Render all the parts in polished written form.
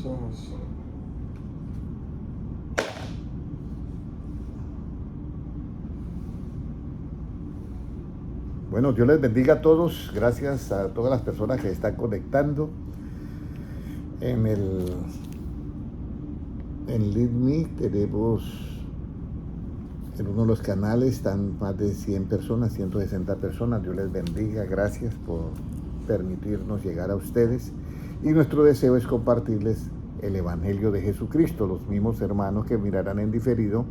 comenzamos. Bueno, Dios les bendiga a todos. Gracias a todas las personas que están conectando en LeadMe. Tenemos en uno de los canales, están más de 100 personas, 160 personas. Dios les bendiga. Gracias por permitirnos llegar a ustedes. Y nuestro deseo es compartirles el Evangelio de Jesucristo. Los mismos hermanos que mirarán en diferido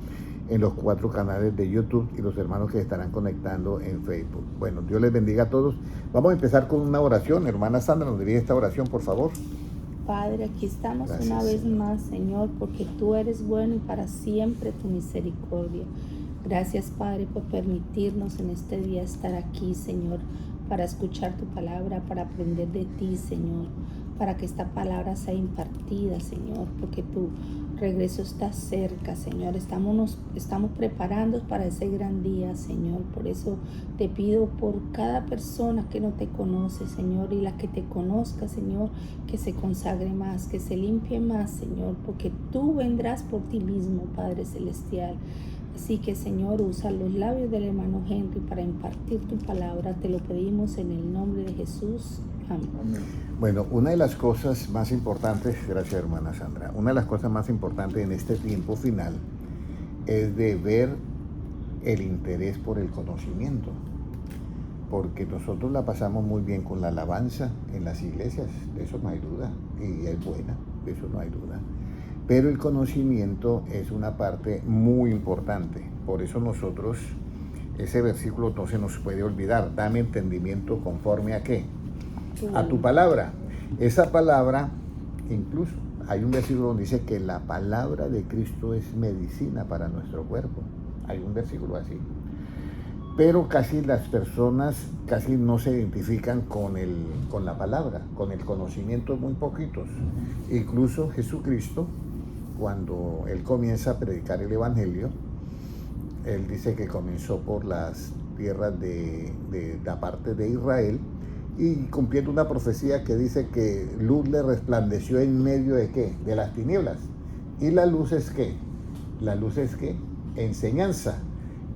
en los 4 canales de YouTube y los hermanos que estarán conectando en Facebook. Bueno, Dios les bendiga a todos. Vamos a empezar con una oración. Hermana Sandra, nos dirige esta oración, por favor. Padre, aquí estamos. Gracias, una vez Señor. más, Señor, porque tú eres bueno y para siempre tu misericordia. Gracias, Padre, por permitirnos en este día estar aquí, Señor, para escuchar tu palabra, para aprender de ti, Señor, para que esta palabra sea impartida, Señor, porque tu regreso está cerca, Señor. Estamos preparando para ese gran día, Señor. Por eso te pido por cada persona que no te conoce, Señor, y la que te conozca, Señor, que se consagre más, que se limpie más, Señor, porque tú vendrás por ti mismo, Padre Celestial. Así que, Señor, usa los labios del hermano Henry para impartir tu palabra. Te lo pedimos en el nombre de Jesús. Amén. Bueno, una de las cosas más importantes, gracias hermana Sandra, una de las cosas más importantes en este tiempo final es de ver el interés por el conocimiento, porque nosotros la pasamos muy bien con la alabanza en las iglesias, de eso no hay duda, y es buena, de eso no hay duda, pero el conocimiento es una parte muy importante. Por eso nosotros, ese versículo no se nos puede olvidar: dame entendimiento conforme a ¿qué? A tu palabra. Esa palabra, incluso hay un versículo donde dice que la palabra de Cristo es medicina para nuestro cuerpo. Hay un versículo así. Pero casi las personas casi no se identifican con la palabra, con el conocimiento, muy poquitos. Incluso Jesucristo, cuando él comienza a predicar el Evangelio, él dice que comenzó por las tierras de la parte de Israel, y cumpliendo una profecía que dice que luz le resplandeció en medio de ¿qué? De las tinieblas. ¿Y la luz es qué? La luz es ¿qué? Enseñanza.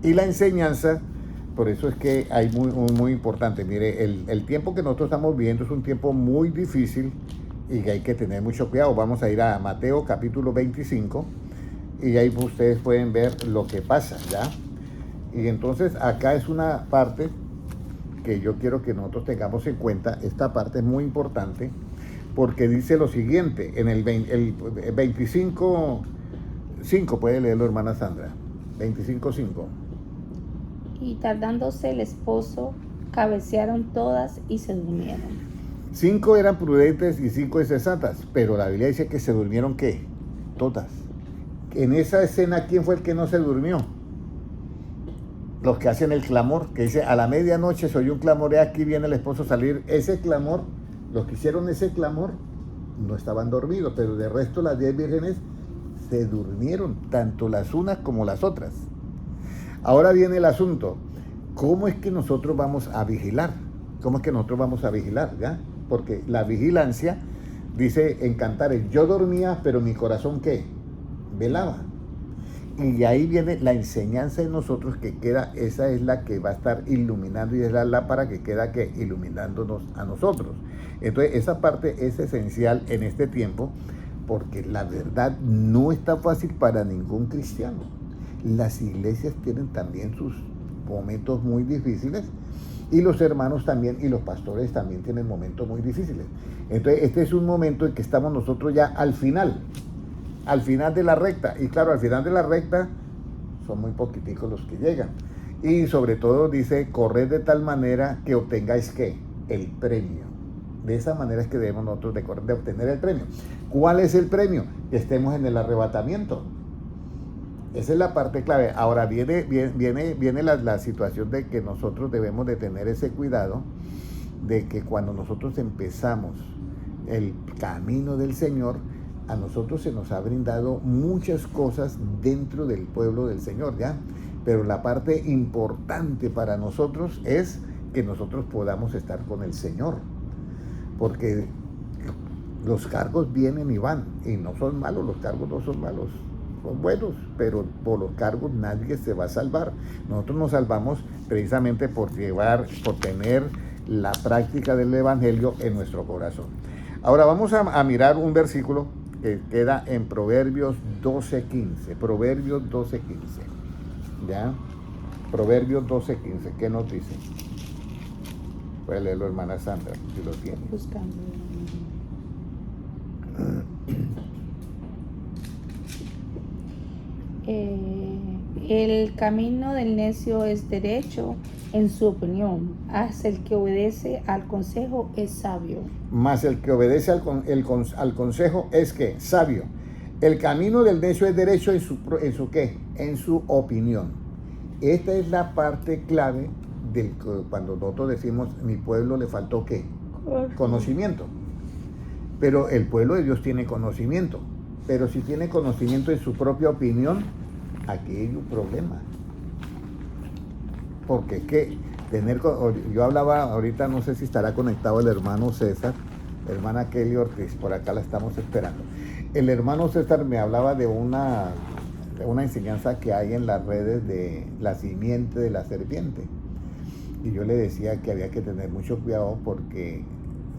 Y la enseñanza, por eso es que hay muy importante. Mire, el tiempo que nosotros estamos viviendo es un tiempo muy difícil y que hay que tener mucho cuidado. Vamos a ir a Mateo capítulo 25 y ahí ustedes pueden ver lo que pasa, ¿ya? Y entonces acá es una parte que yo quiero que nosotros tengamos en cuenta. Esta parte es muy importante porque dice lo siguiente, en el 25:5, puede leerlo hermana Sandra, 25:5. Y tardándose el esposo, cabecearon todas y se durmieron. 5 eran prudentes y 5 insensatas, pero la Biblia dice que se durmieron ¿qué? Todas. En esa escena, ¿quién fue el que no se durmió? Los que hacen el clamor, que dice: a la medianoche se oyó un clamor, y aquí viene el esposo a salir. Ese clamor, los que hicieron ese clamor no estaban dormidos, pero de resto las 10 vírgenes se durmieron, tanto las unas como las otras. Ahora viene el asunto: ¿cómo es que nosotros vamos a vigilar? ¿Cómo es que nosotros vamos a vigilar? ¿Ya? Porque la vigilancia, dice en Cantares: yo dormía, pero mi corazón ¿qué? Velaba. Y ahí viene la enseñanza de nosotros que queda, esa es la que va a estar iluminando, y es la lámpara que queda que iluminándonos a nosotros. Entonces esa parte es esencial en este tiempo, porque la verdad no está fácil para ningún cristiano. Las iglesias tienen también sus momentos muy difíciles, y los hermanos también, y los pastores también tienen momentos muy difíciles. Entonces este es un momento en que estamos nosotros ya al final de la recta, y claro, al final de la recta son muy poquiticos los que llegan, y sobre todo dice: corred de tal manera que obtengáis ¿qué? El premio. De esa manera es que debemos nosotros de obtener el premio. ¿Cuál es el premio? Que estemos en el arrebatamiento. Esa es la parte clave. Ahora viene la situación de que nosotros debemos de tener ese cuidado de que cuando nosotros empezamos el camino del Señor, a nosotros se nos ha brindado muchas cosas dentro del pueblo del Señor, ¿ya? Pero la parte importante para nosotros es que nosotros podamos estar con el Señor, porque Los cargos vienen y van, y no son malos, los cargos no son malos, son buenos, pero por los cargos nadie se va a salvar. Nosotros nos salvamos precisamente por tener la práctica del Evangelio en nuestro corazón. Ahora vamos a mirar un versículo que queda en Proverbios 12:15. Proverbios 12:15. ¿Ya? Proverbios 12:15. ¿Qué nos dice? Puede leerlo, hermana Sandra, si lo tiene. Buscando. El camino del necio es derecho en su opinión, hasta el que obedece al consejo es sabio. Mas el que obedece al consejo es que sabio. El camino del necio es derecho en su ¿qué? En su opinión. Esta es la parte clave cuando nosotros decimos mi pueblo le faltó ¿qué? Conocimiento. Pero el pueblo de Dios tiene conocimiento. Pero si tiene conocimiento en su propia opinión, aquí hay un problema. Porque es que yo hablaba ahorita, no sé si estará conectado el hermano César, hermana Kelly Ortiz, por acá la estamos esperando. El hermano César me hablaba de una enseñanza que hay en las redes de la simiente de la serpiente. Y yo le decía que había que tener mucho cuidado porque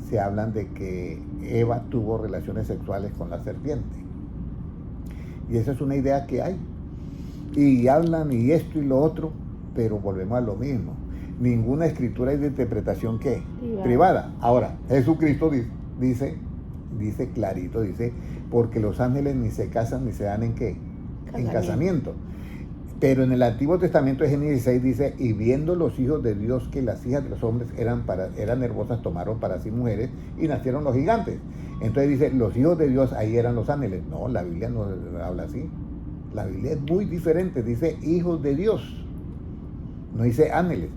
se hablan de que Eva tuvo relaciones sexuales con la serpiente. Y esa es una idea que hay. Y hablan y esto y lo otro, pero volvemos a lo mismo. Ninguna escritura es de interpretación ¿qué? Privada. Ahora, Jesucristo dice clarito, dice, porque los ángeles ni se casan ni se dan en ¿qué? En casamiento. Pero en el Antiguo Testamento de Génesis 6 dice, y viendo los hijos de Dios que las hijas de los hombres eran hermosas, tomaron para sí mujeres y nacieron los gigantes. Entonces dice, los hijos de Dios ahí eran los ángeles. No, la Biblia no habla así. La Biblia es muy diferente, dice hijos de Dios, no dice ángeles.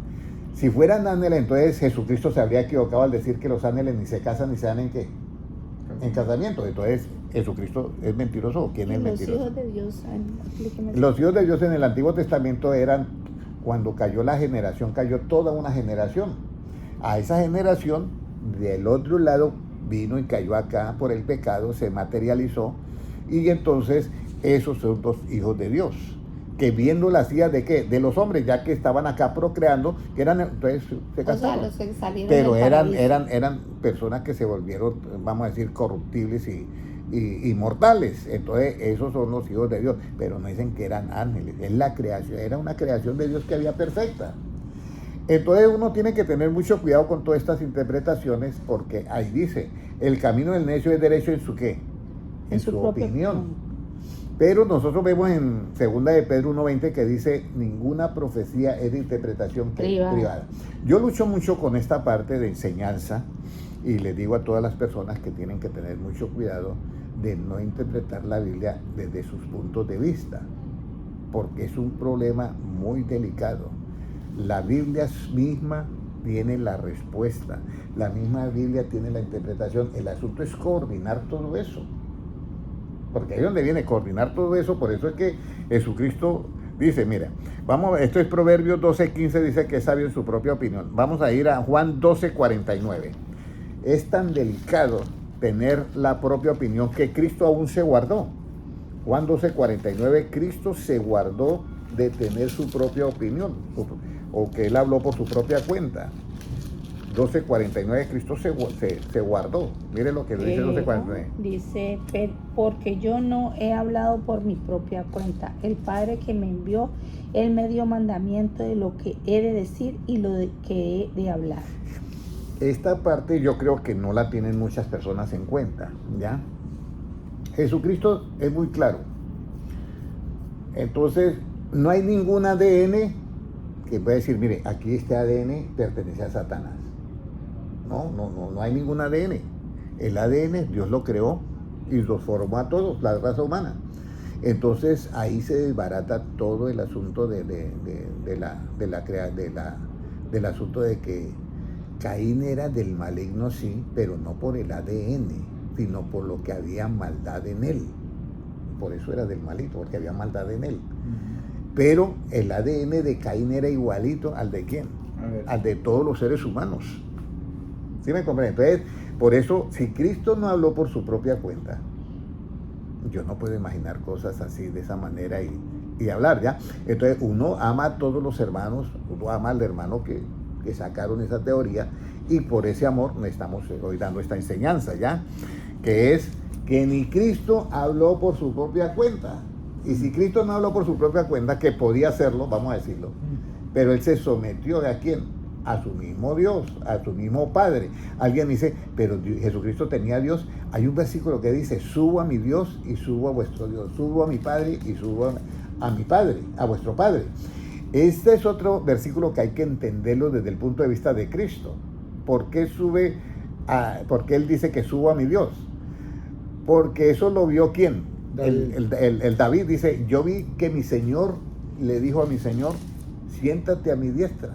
Si fueran ángeles, entonces Jesucristo se habría equivocado al decir que los ángeles ni se casan ni se dan en ¿qué? En casamiento. Entonces, ¿Jesucristo es mentiroso o quién es mentiroso? Los hijos de Dios, los hijos de Dios en el Antiguo Testamento eran, cuando cayó la generación, cayó toda una generación. A esa generación, del otro lado, vino y cayó acá por el pecado, se materializó, y entonces esos son los hijos de Dios, que viendo las hijas de ¿qué? De los hombres, ya que estaban acá procreando, que eran, entonces se casaron. O sea, los que salieron pero eran personas que se volvieron, vamos a decir, corruptibles y mortales. Entonces esos son los hijos de Dios, pero no dicen que eran ángeles. Es la creación, era una creación de Dios que había perfecta. Entonces uno tiene que tener mucho cuidado con todas estas interpretaciones, porque ahí dice, el camino del necio es derecho en su ¿qué? En su opinión. Pero nosotros vemos en 2 de Pedro 1:20 que dice, ninguna profecía es de interpretación privada. Yo lucho mucho con esta parte de enseñanza y les digo a todas las personas que tienen que tener mucho cuidado de no interpretar la Biblia desde sus puntos de vista, porque es un problema muy delicado. La Biblia misma tiene la respuesta, la misma Biblia tiene la interpretación. El asunto es coordinar todo eso, porque ahí es donde viene coordinar todo eso. Por eso es que Jesucristo dice, mira, esto es Proverbios 12:15, dice que es sabio en su propia opinión. Vamos a ir a Juan 12:49. Es tan delicado tener la propia opinión que Cristo aún se guardó. Juan 12:49, Cristo se guardó de tener su propia opinión, o que él habló por su propia cuenta. 12:49, Cristo se guardó. Mire lo que dice 12:49. Dice, porque yo no he hablado por mi propia cuenta. El Padre que me envió, Él me dio mandamiento de lo que he de decir y lo que he de hablar. Esta parte yo creo que no la tienen muchas personas en cuenta, ¿ya? Jesucristo es muy claro. Entonces, no hay ningún ADN que pueda decir, mire, aquí este ADN pertenece a Satanás. No hay ningún ADN. El ADN Dios lo creó y los formó a todos, la raza humana. Entonces ahí se desbarata todo el asunto del asunto de que Caín era del maligno, sí, pero no por el ADN, sino por lo que había maldad en él. Por eso era del maligno, porque había maldad en él. Pero el ADN de Caín era igualito al de ¿quién? Al de todos los seres humanos. ¿Sí me comprende? Entonces, Por eso, si Cristo no habló por su propia cuenta, yo no puedo imaginar cosas así de esa manera y hablar, ¿ya? Entonces uno ama a todos los hermanos, uno ama al hermano que sacaron esa teoría, y por ese amor le estamos hoy dando esta enseñanza, ¿ya? Que es que ni Cristo habló por su propia cuenta. Y si Cristo no habló por su propia cuenta, que podía hacerlo, vamos a decirlo, pero Él se sometió ¿a quién? A su mismo Dios, a su mismo Padre. Alguien dice, pero Jesucristo tenía a Dios. Hay un versículo que dice, subo a mi Dios y subo a vuestro Dios, subo a mi Padre y subo a mi Padre, a vuestro Padre. Este es otro versículo que hay que entenderlo desde el punto de vista de Cristo. ¿Por qué porque Él dice que subo a mi Dios? Porque eso lo vio ¿quién? El David dice, yo vi que mi Señor le dijo a mi Señor, siéntate a mi diestra.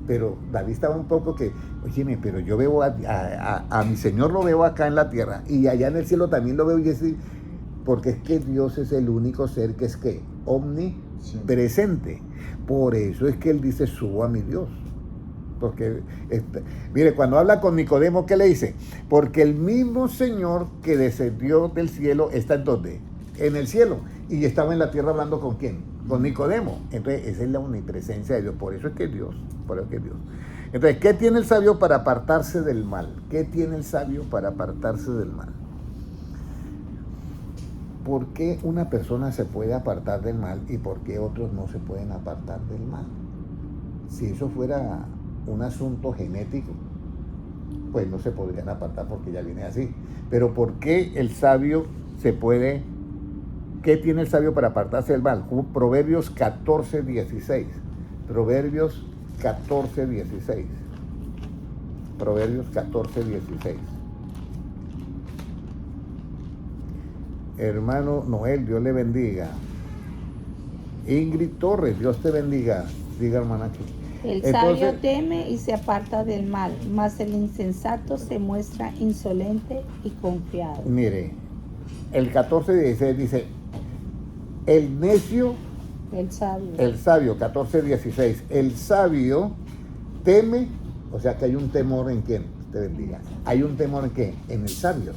Pero David estaba un poco que, oye, pero yo veo a mi Señor, lo veo acá en la tierra, y allá en el cielo también lo veo, y así, porque es que Dios es el único ser que es que omnipresente. Por eso es que Él dice, subo a mi Dios. Porque, mire, cuando habla con Nicodemo, ¿qué le dice? Porque el mismo Señor que descendió del cielo está ¿en dónde? En el cielo. Y estaba en la tierra hablando ¿con quién? Con Nicodemo. Entonces, esa es la omnipresencia de Dios. Por eso es que es Dios. Por eso es que es Dios. Entonces, ¿qué tiene el sabio para apartarse del mal? ¿Qué tiene el sabio para apartarse del mal? ¿Por qué una persona se puede apartar del mal y por qué otros no se pueden apartar del mal? Si eso fuera un asunto genético, pues no se podrían apartar porque ya viene así. Pero ¿por qué el sabio se puede? ¿Qué tiene el sabio para apartarse del mal? Proverbios 14:16. Proverbios 14:16. Proverbios 14:16. Hermano Noel, Dios le bendiga. Ingrid Torres, Dios te bendiga. Diga, hermana, aquí. El sabio teme y se aparta del mal, mas el insensato se muestra insolente y confiado. Mire, el 14:16 dice, el necio, el sabio, 14:16, el sabio teme, o sea que hay un temor en quién, te bendiga. ¿Hay un temor en qué? En el sabio.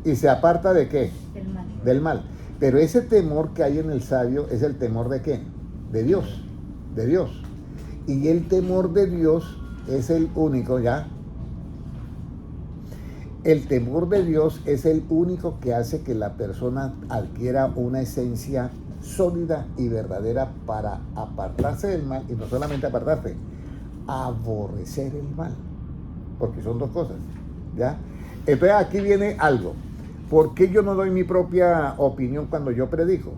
¿Y se aparta de qué? Del mal. Del mal. Pero ese temor que hay en el sabio es el temor de quién? De Dios, de Dios. Y el temor de Dios es el único, ¿ya? El temor de Dios es el único que hace que la persona adquiera una esencia sólida y verdadera para apartarse del mal, y no solamente apartarse, aborrecer el mal, porque son dos cosas, ¿ya? Entonces aquí viene algo. ¿Por qué yo no doy mi propia opinión cuando yo predico?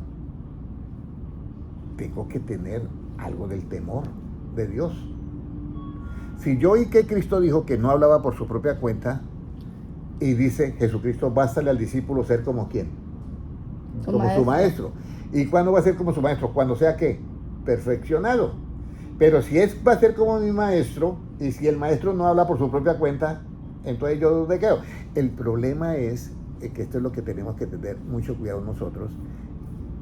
Tengo que tener algo del temor de Dios. Si yo oí que Cristo dijo que no hablaba por su propia cuenta, y dice Jesucristo, bástale al discípulo ser como ¿quién? Como su maestro. ¿Y cuándo va a ser como su maestro? Cuando sea ¿qué? Perfeccionado. Pero si va a ser como mi maestro, y si el maestro no habla por su propia cuenta, entonces yo ¿de qué? El problema es que esto es lo que tenemos que tener mucho cuidado nosotros,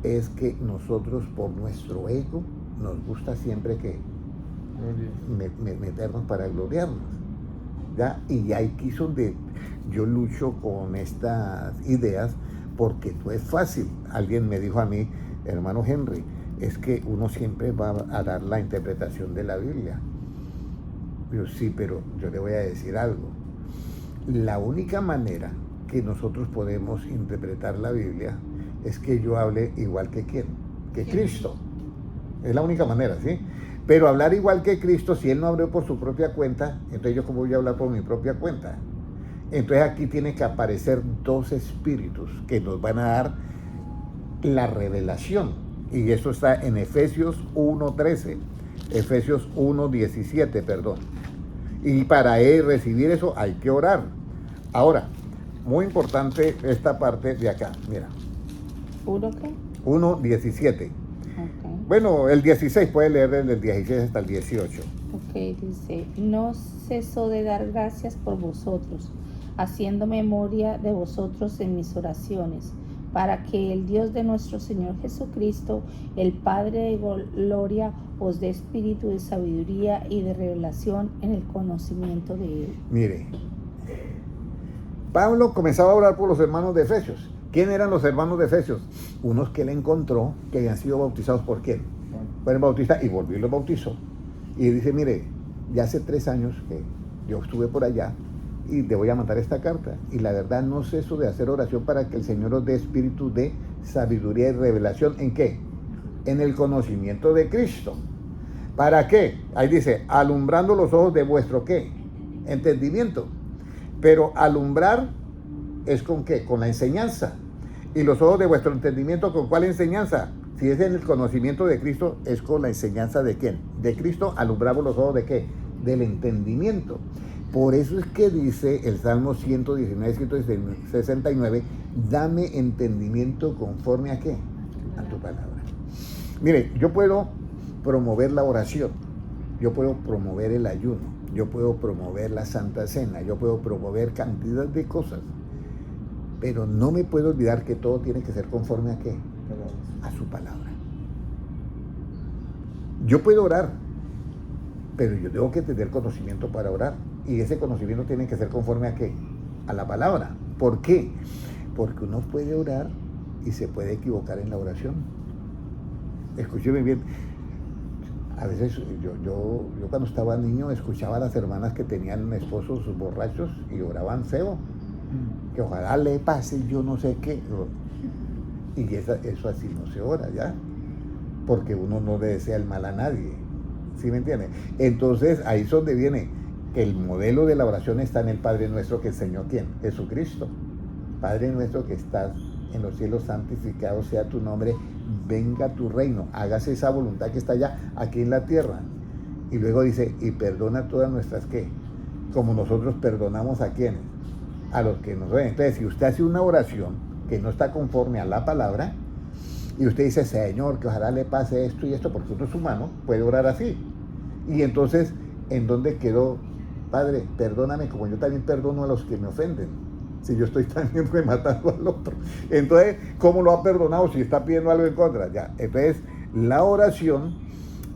es que nosotros por nuestro ego nos gusta siempre que meternos para gloriarnos, ¿ya? Y aquí es donde yo lucho con estas ideas, porque no es fácil. Alguien me dijo a mí, hermano Henry, es que uno siempre va a dar la interpretación de la Biblia. Yo sí, pero yo le voy a decir algo. La única manera que nosotros podemos interpretar la Biblia es que yo hable igual que ¿quién? Que Cristo. Es la única manera, ¿sí? Pero hablar igual que Cristo, si Él no habló por su propia cuenta, entonces yo cómo voy a hablar por mi propia cuenta. Entonces aquí tiene que aparecer dos espíritus que nos van a dar la revelación. Y eso está en Efesios 1:13, Efesios 1:17, perdón. Y para recibir eso hay que orar. Ahora, muy importante esta parte de acá, mira. ¿1 qué? 1:17. Okay. Bueno, el 16, puede leer desde el 16 hasta el 18. Ok, dice, no ceso de dar gracias por vosotros, haciendo memoria de vosotros en mis oraciones, para que el Dios de nuestro Señor Jesucristo, el Padre de gloria, os dé espíritu de sabiduría y de revelación en el conocimiento de Él. Mire, Pablo comenzaba a orar por los hermanos de Efesios. ¿Quién eran los hermanos de Efesios? Unos que él encontró que habían sido bautizados por quién. Por el bautista, y volvió y los bautizó. Y dice, mire, ya hace 3 años que yo estuve por allá y te voy a mandar esta carta. Y la verdad no ceso de hacer oración para que el Señor os dé espíritu de sabiduría y revelación. ¿En qué? En el conocimiento de Cristo. ¿Para qué? Ahí dice, alumbrando los ojos de vuestro ¿qué? Entendimiento. Pero alumbrar es con ¿qué? Con la enseñanza. Y los ojos de vuestro entendimiento, ¿con cuál enseñanza? Si es en el conocimiento de Cristo, es con la enseñanza de ¿quién? De Cristo. Alumbramos los ojos de ¿qué? Del entendimiento. Por eso es que dice el Salmo 119, 169, dame entendimiento conforme a ¿qué? A tu palabra. Mire, yo puedo promover la oración, yo puedo promover el ayuno, yo puedo promover la Santa Cena, yo puedo promover cantidad de cosas, pero no me puedo olvidar que todo tiene que ser conforme a ¿qué? A su palabra. Yo puedo orar, pero yo tengo que tener conocimiento para orar. Y ese conocimiento tiene que ser conforme a ¿qué? A la palabra. ¿Por qué? Porque uno puede orar y se puede equivocar en la oración. Escúcheme bien. A veces yo cuando estaba niño escuchaba a las hermanas que tenían esposos borrachos y oraban feo. Que ojalá le pase yo no sé qué. Y eso así no se ora, ¿ya? Porque uno no le desea el mal a nadie. ¿Sí me entiende? Entonces ahí es donde viene. El modelo de la oración está en el Padre Nuestro que enseñó ¿quién? Jesucristo. Padre Nuestro que estás en los cielos, santificado sea tu nombre, venga tu reino, hágase esa voluntad que está allá, aquí en la tierra. Y luego dice, y perdona todas nuestras ¿qué? Como nosotros perdonamos a quienes, a los que nos ven. Entonces, si usted hace una oración que no está conforme a la palabra, y usted dice, Señor, que ojalá le pase esto y esto, porque uno es humano, puede orar así. Y entonces, ¿en dónde quedó? Padre, perdóname como yo también perdono a los que me ofenden. Si yo estoy también rematando al otro. Entonces, ¿cómo lo ha perdonado si está pidiendo algo en contra? Ya. Entonces, la oración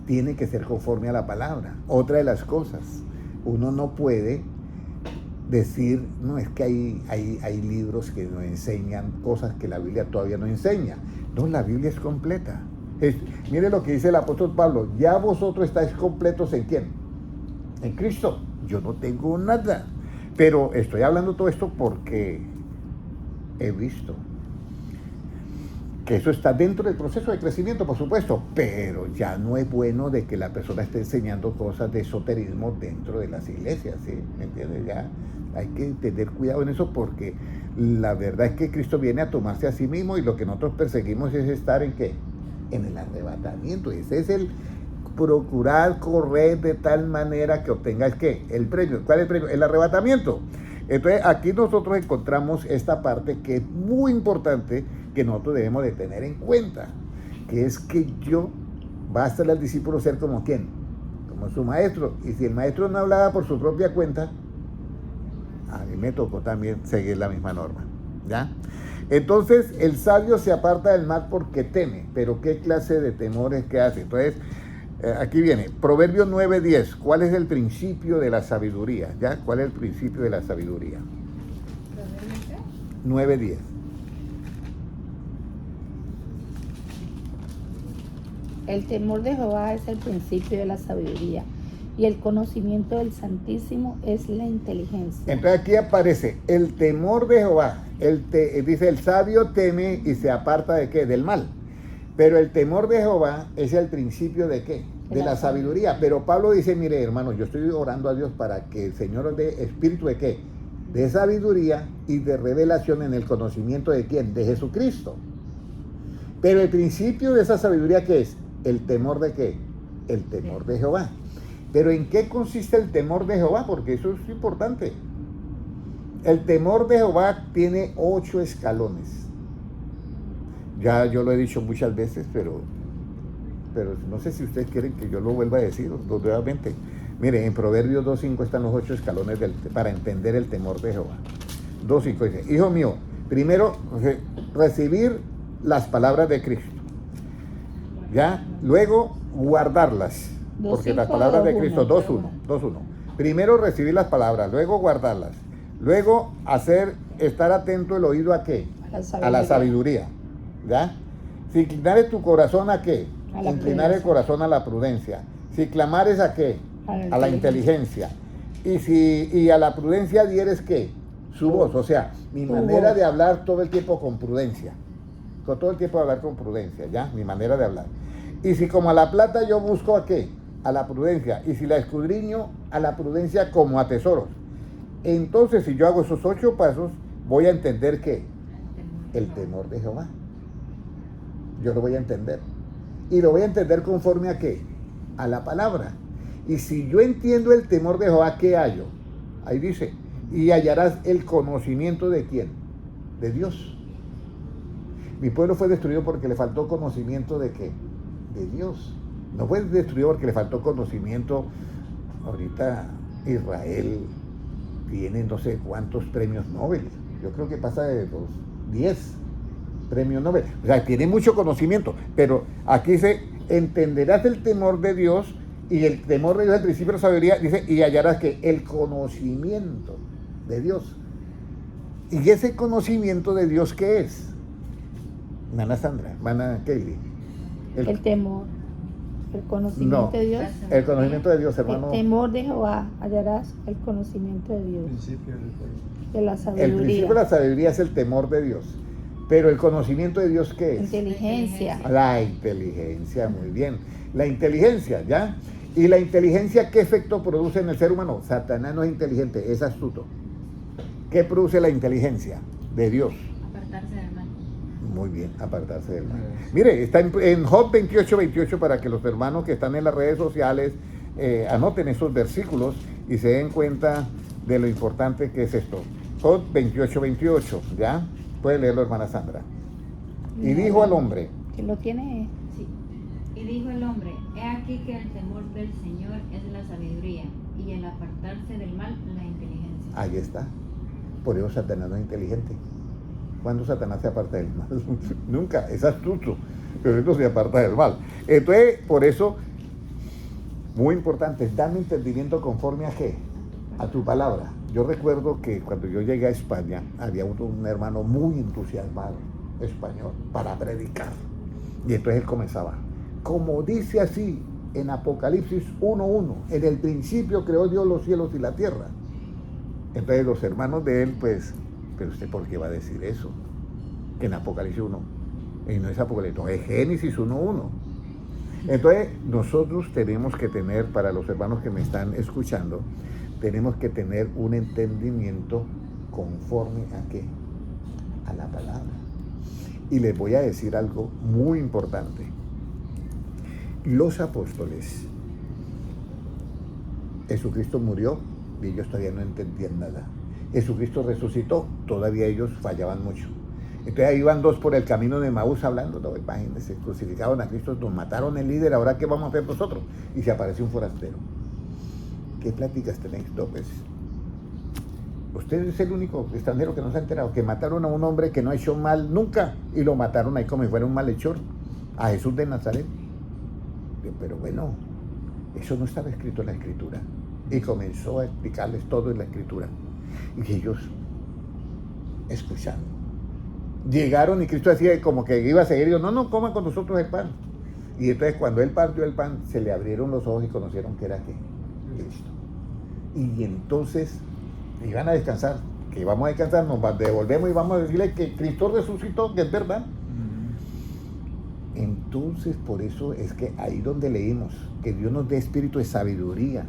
tiene que ser conforme a la palabra. Otra de las cosas, uno no puede decir, no, es que hay libros que nos enseñan cosas que la Biblia todavía no enseña. No, la Biblia es completa. Mire lo que dice el apóstol Pablo, ya vosotros estáis completos ¿en quién? En Cristo. Yo no tengo nada, pero estoy hablando todo esto porque he visto que eso está dentro del proceso de crecimiento, por supuesto, pero ya no es bueno de que la persona esté enseñando cosas de esoterismo dentro de las iglesias, ¿sí? ¿Me entiendes? Ya hay que tener cuidado en eso porque la verdad es que Cristo viene a tomarse a sí mismo y lo que nosotros perseguimos es estar ¿en qué? En el arrebatamiento. Ese es el procurar correr de tal manera que obtengáis ¿qué? El premio. ¿Cuál es el premio? El arrebatamiento. Entonces aquí nosotros encontramos esta parte que es muy importante que nosotros debemos de tener en cuenta, que es que basta al discípulo ser como ¿quién? Como su maestro. Y si el maestro no hablaba por su propia cuenta, a mí me tocó también seguir la misma norma, ¿ya? Entonces el sabio se aparta del mal porque teme, pero ¿qué clase de temores que hace? Entonces aquí viene, Proverbios 9:10. ¿Cuál es el principio de la sabiduría? ¿Ya? ¿Cuál es el principio de la sabiduría? 9:10. El temor de Jehová es el principio de la sabiduría, y el conocimiento del Santísimo es la inteligencia. Entonces aquí aparece el temor de Jehová. Dice, el sabio teme y se aparta ¿de qué? Del mal. Pero el temor de Jehová es el principio ¿de qué? De la sabiduría. Pero Pablo dice, mire hermano, yo estoy orando a Dios para que el Señor os dé espíritu ¿de qué? De sabiduría y de revelación en el conocimiento ¿de quién? De Jesucristo. Pero el principio de esa sabiduría ¿qué es? El temor ¿de qué? El temor de Jehová. Pero ¿en qué consiste el temor de Jehová? Porque eso es importante. El temor de Jehová tiene 8 escalones. Ya yo lo he dicho muchas veces, pero no sé si ustedes quieren que yo lo vuelva a decir nuevamente. Mire, en Proverbios 2:5 están los 8 escalones para entender el temor de Jehová. 2:5 dice, hijo mío, primero recibir las palabras de Cristo. ¿Ya? Luego guardarlas. Porque las palabras de Cristo, 2:1. Primero recibir las palabras, luego guardarlas. Luego, estar atento el oído ¿a qué? A la sabiduría. ¿Ya? Si inclinares tu corazón ¿a qué? Inclinar el corazón a la prudencia. Si clamares ¿a qué? A la inteligencia. Y a la prudencia dieres ¿qué? Su voz. O sea, mi manera de hablar todo el tiempo con prudencia. Todo el tiempo hablar con prudencia, ¿ya? Mi manera de hablar. Y si como a la plata yo busco ¿a qué? A la prudencia. Y si la escudriño, a la prudencia como a tesoros. Entonces, si yo hago esos 8 pasos, voy a entender ¿qué? El temor de Jehová. Yo lo voy a entender. Y lo voy a entender conforme ¿a qué? A la palabra. Y si yo entiendo el temor de Jehová, ¿qué hallo? Ahí dice, y hallarás el conocimiento ¿de quién? De Dios. Mi pueblo fue destruido porque le faltó conocimiento ¿de qué? De Dios. No fue destruido porque le faltó conocimiento. Ahorita Israel tiene no sé cuántos premios Nobel. Yo creo que pasa de los 10 premios Nobel. O sea, tiene mucho conocimiento. Pero aquí dice, entenderás el temor de Dios, y el temor de Dios, el principio de la sabiduría, dice, y hallarás que el conocimiento de Dios. ¿Y ese conocimiento de Dios qué es? Hermana Sandra, hermana Kelly. El temor, el conocimiento de Dios. El conocimiento de Dios, hermano. El temor de Jehová, hallarás el conocimiento de Dios. De la sabiduría. El principio de la sabiduría es el temor de Dios. Pero el conocimiento de Dios, ¿qué es? Inteligencia. La inteligencia, muy bien. La inteligencia, ¿ya? ¿Y la inteligencia qué efecto produce en el ser humano? Satanás no es inteligente, es astuto. ¿Qué produce la inteligencia de Dios? Apartarse del mal. Muy bien, apartarse del mal. Mire, está en Job 28:28 para que los hermanos que están en las redes sociales anoten esos versículos y se den cuenta de lo importante que es esto. Job 28:28, ¿ya? Puede leerlo, hermana Sandra. Y dijo al hombre. Que lo tiene. Sí. Y dijo el hombre, he aquí que el temor del Señor es la sabiduría, y el apartarse del mal la inteligencia. Ahí está. Por eso Satanás no es inteligente. ¿Cuándo Satanás se aparta del mal? Nunca, es astuto, pero él no se aparta del mal. Entonces, por eso, muy importante, dame entendimiento conforme a qué, a tu palabra. Yo recuerdo que cuando yo llegué a España, había un hermano muy entusiasmado, español, para predicar. Y entonces él comenzaba, como dice así en Apocalipsis 1:1, en el principio creó Dios los cielos y la tierra. Entonces los hermanos de él, pues, pero usted ¿por qué va a decir eso? Que en Apocalipsis 1, y no es Apocalipsis, no, es Génesis 1:1. Entonces nosotros tenemos que tener, para los hermanos que me están escuchando, tenemos que tener un entendimiento conforme a qué, a la palabra. Y les voy a decir algo muy importante. Los apóstoles, Jesucristo murió y ellos todavía no entendían nada. Jesucristo resucitó, todavía ellos fallaban mucho. Entonces ahí iban 2 por el camino de Maús hablando, no, imagínense, crucificaron a Cristo, nos mataron el líder, ahora ¿qué vamos a hacer nosotros? Y se apareció un forastero. ¿Qué pláticas tenéis, López? Usted es el único extranjero que no se ha enterado, que mataron a un hombre que no ha hecho mal nunca, y lo mataron ahí como si fuera un malhechor, a Jesús de Nazaret. Pero bueno, eso no estaba escrito en la Escritura. Y comenzó a explicarles todo en la Escritura. Y ellos, escuchando, llegaron y Cristo decía como que iba a seguir, y yo, no, coman con nosotros el pan. Y entonces cuando él partió el pan, se le abrieron los ojos y conocieron que era ¿qué? Cristo. Y entonces iban a descansar, que vamos a descansar, nos devolvemos y vamos a decirle que Cristo resucitó, que es verdad. Entonces, por eso es que ahí donde leímos que Dios nos dé espíritu de sabiduría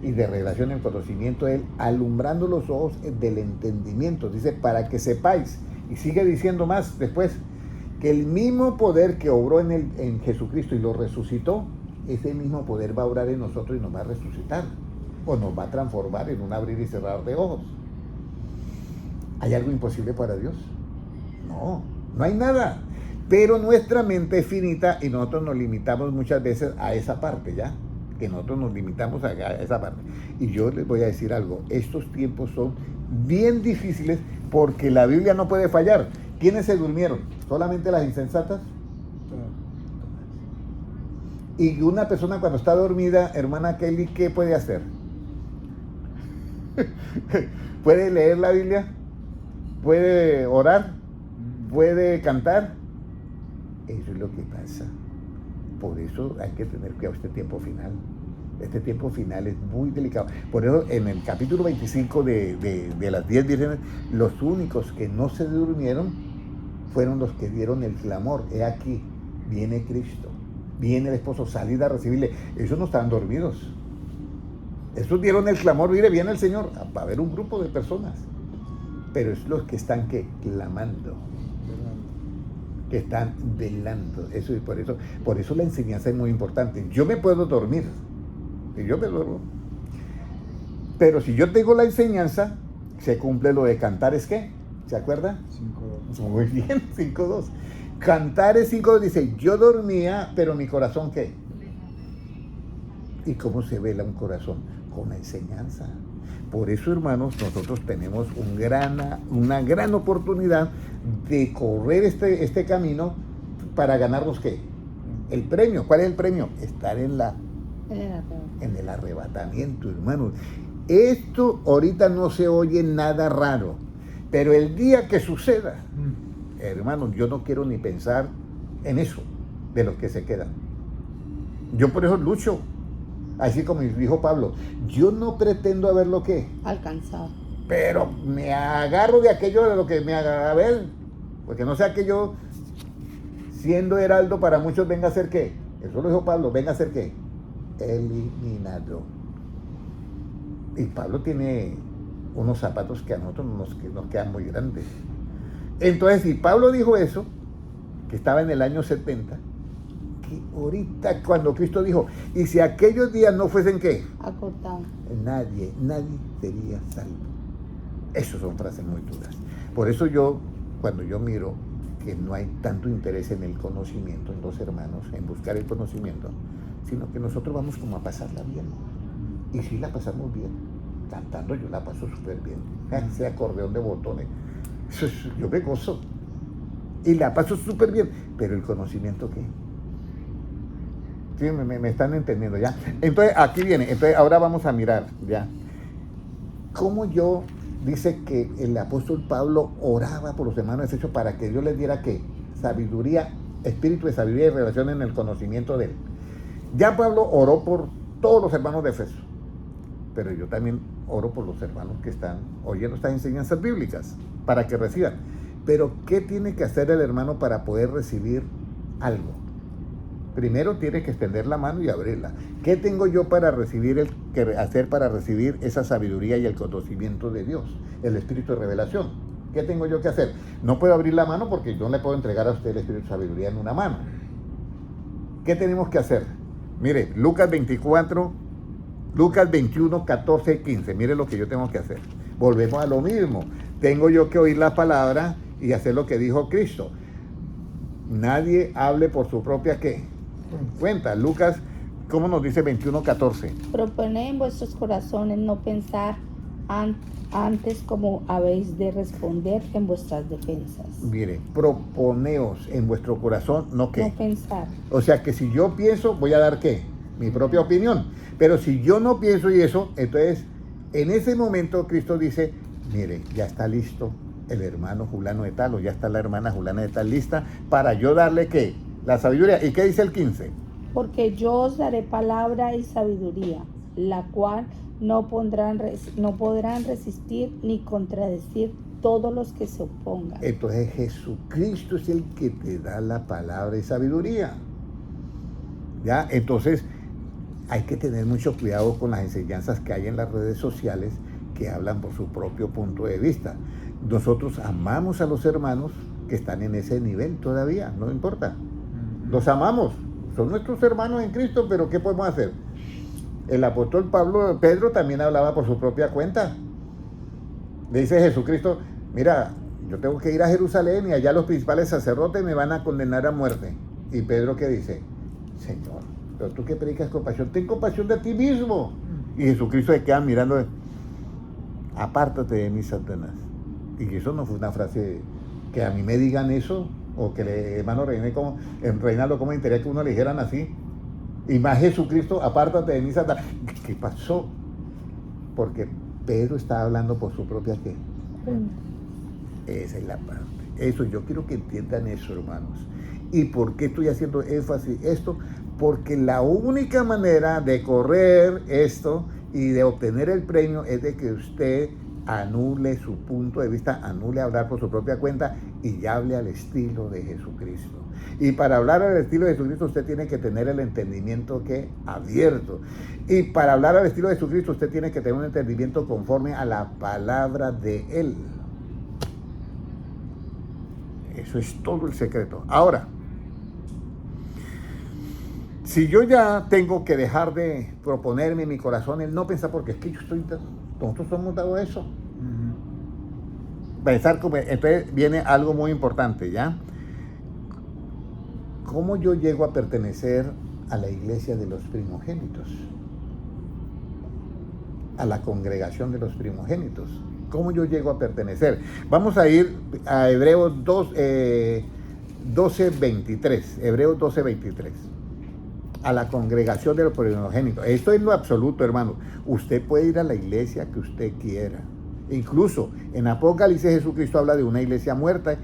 y de revelación en el conocimiento de Él, alumbrando los ojos del entendimiento, dice, para que sepáis, y sigue diciendo más después, que el mismo poder que obró en Jesucristo y lo resucitó, ese mismo poder va a obrar en nosotros y nos va a resucitar, o nos va a transformar en un abrir y cerrar de ojos. ¿Hay algo imposible para Dios? No, no hay nada. Pero nuestra mente es finita y nosotros nos limitamos muchas veces a esa parte, ¿ya? Que nosotros nos limitamos a esa parte. Y yo les voy a decir algo, estos tiempos son bien difíciles porque la Biblia no puede fallar. ¿Quiénes se durmieron? ¿Solamente las insensatas? Y una persona cuando está dormida, hermana Kelly, ¿qué puede hacer? ¿Puede leer la Biblia? ¿Puede orar? ¿Puede cantar? Eso es lo que pasa. Por eso hay que tener cuidado este tiempo final. Este tiempo final es muy delicado. Por eso en el capítulo 25 de las 10 vírgenes, los únicos que no se durmieron fueron los que dieron el clamor. He aquí, viene Cristo, viene el esposo, salid a recibirle. Esos no estaban dormidos. Esos dieron el clamor, mire, viene el Señor. Va a haber un grupo de personas. Pero es los que están, ¿qué? Clamando. Que están velando. Eso, y por eso la enseñanza es muy importante. Yo me puedo dormir. Y yo me duermo. Pero si yo tengo la enseñanza, se cumple lo de Cantares, ¿qué? ¿Se acuerda? 5:2. Muy bien, 5:2. Cantares 5:2 dice, yo dormía, pero mi corazón, ¿qué? ¿Y cómo se vela un corazón? Con la enseñanza. Por eso, hermanos, nosotros tenemos una gran oportunidad de correr este camino para ganarnos, ¿qué? El premio. ¿Cuál es el premio? Estar en el arrebatamiento, hermanos. Esto ahorita no se oye nada raro, pero el día que suceda, hermanos, yo no quiero ni pensar en eso, de los que se quedan. Yo por eso lucho, así como dijo Pablo, yo no pretendo haber lo que alcanzado, pero me agarro de aquello de lo que me haga ver, porque no sea que yo, siendo heraldo para muchos, venga a ser ¿qué? Eso lo dijo Pablo, venga a ser ¿qué? Eliminado. Y Pablo tiene unos zapatos que a nosotros nos quedan muy grandes. Entonces, si Pablo dijo eso, que estaba en el año 70, que ahorita cuando Cristo dijo, y si aquellos días no fuesen ¿qué? acortado, Nadie sería salvo. Esas son frases muy duras. Por eso yo, cuando yo miro que no hay tanto interés en el conocimiento, en los hermanos, en buscar el conocimiento, sino que nosotros vamos como a pasarla bien. Y si la pasamos bien, cantando yo la paso súper bien. Ese acordeón de botones, yo me gozo. Y la paso súper bien. Pero el conocimiento, ¿qué? Sí, me están entendiendo ya. Entonces, aquí viene. Entonces, ahora vamos a mirar, ya. Cómo dice que el apóstol Pablo oraba por los hermanos de Efesios para que Dios les diera, ¿qué? Sabiduría, espíritu de sabiduría y revelación en el conocimiento de él. Ya Pablo oró por todos los hermanos de Efeso, pero yo también oro por los hermanos que están oyendo estas enseñanzas bíblicas, para que reciban. Pero, ¿qué tiene que hacer el hermano para poder recibir algo? Primero tiene que extender la mano y abrirla. ¿Qué tengo yo para hacer para recibir esa sabiduría y el conocimiento de Dios? El espíritu de revelación. ¿Qué tengo yo que hacer? No puedo abrir la mano porque yo no le puedo entregar a usted el espíritu de sabiduría en una mano. ¿Qué tenemos que hacer? Mire, Lucas 21, 14 y 15. Mire lo que yo tengo que hacer. Volvemos a lo mismo. Tengo yo que oír la palabra y hacer lo que dijo Cristo. Nadie hable por su propia ¿qué? Cuenta. Lucas, ¿cómo nos dice 21:14? Proponed en vuestros corazones no pensar antes como habéis de responder en vuestras defensas. Mire, proponeos en vuestro corazón, ¿no qué? No pensar. O sea que si yo pienso, voy a dar ¿qué? Mi propia opinión. Pero si yo no pienso y eso, entonces en ese momento Cristo dice, mire, ya está listo el hermano fulano de tal, o ya está la hermana fulana de tal lista, para yo darle ¿qué? La sabiduría. ¿Y qué dice el 15? Porque yo os daré palabra y sabiduría, la cual no podrán resistir ni contradecir todos los que se opongan. Entonces Jesucristo es el que te da la palabra y sabiduría. ¿Ya? Entonces hay que tener mucho cuidado con las enseñanzas que hay en las redes sociales que hablan por su propio punto de vista. Nosotros amamos a los hermanos que están en ese nivel todavía, no importa. Los amamos, son nuestros hermanos en Cristo, pero ¿qué podemos hacer? El apóstol Pedro también hablaba por su propia cuenta. Le dice Jesucristo, mira, yo tengo que ir a Jerusalén y allá los principales sacerdotes me van a condenar a muerte. Y Pedro, ¿qué dice? Señor, pero tú que predicas compasión, ten compasión de ti mismo. Y Jesucristo se queda mirando, apártate de mí, Satanás. Y eso no fue una frase que a mí me digan eso, o que hermano Reinaldo, ¿cómo me interesa que uno le dijeran así? Y más Jesucristo, apártate de mí, Satanás. ¿Qué pasó? Porque Pedro estaba hablando por su propia ¿qué? Cuenta. Esa es la parte. Eso, yo quiero que entiendan eso, hermanos. ¿Y por qué estoy haciendo énfasis esto? Porque la única manera de correr esto y de obtener el premio es de que usted anule su punto de vista, anule hablar por su propia cuenta y hable al estilo de Jesucristo. Y para hablar al estilo de Jesucristo usted tiene que tener el entendimiento que abierto. Y para hablar al estilo de Jesucristo usted tiene que tener un entendimiento conforme a la palabra de Él. Eso es todo el secreto. Ahora, si yo ya tengo que dejar de proponerme en mi corazón el no pensar, porque es que nosotros somos dado eso. Pensar como, entonces viene algo muy importante, ¿ya? ¿Cómo yo llego a pertenecer a la iglesia de los primogénitos? A la congregación de los primogénitos. ¿Cómo yo llego a pertenecer? Vamos a ir a Hebreos 12:23. Hebreos 12:23. A la congregación de los primogénitos. Esto es lo absoluto, hermano. Usted puede ir a la iglesia que usted quiera. Incluso en Apocalipsis Jesucristo habla de una iglesia muerta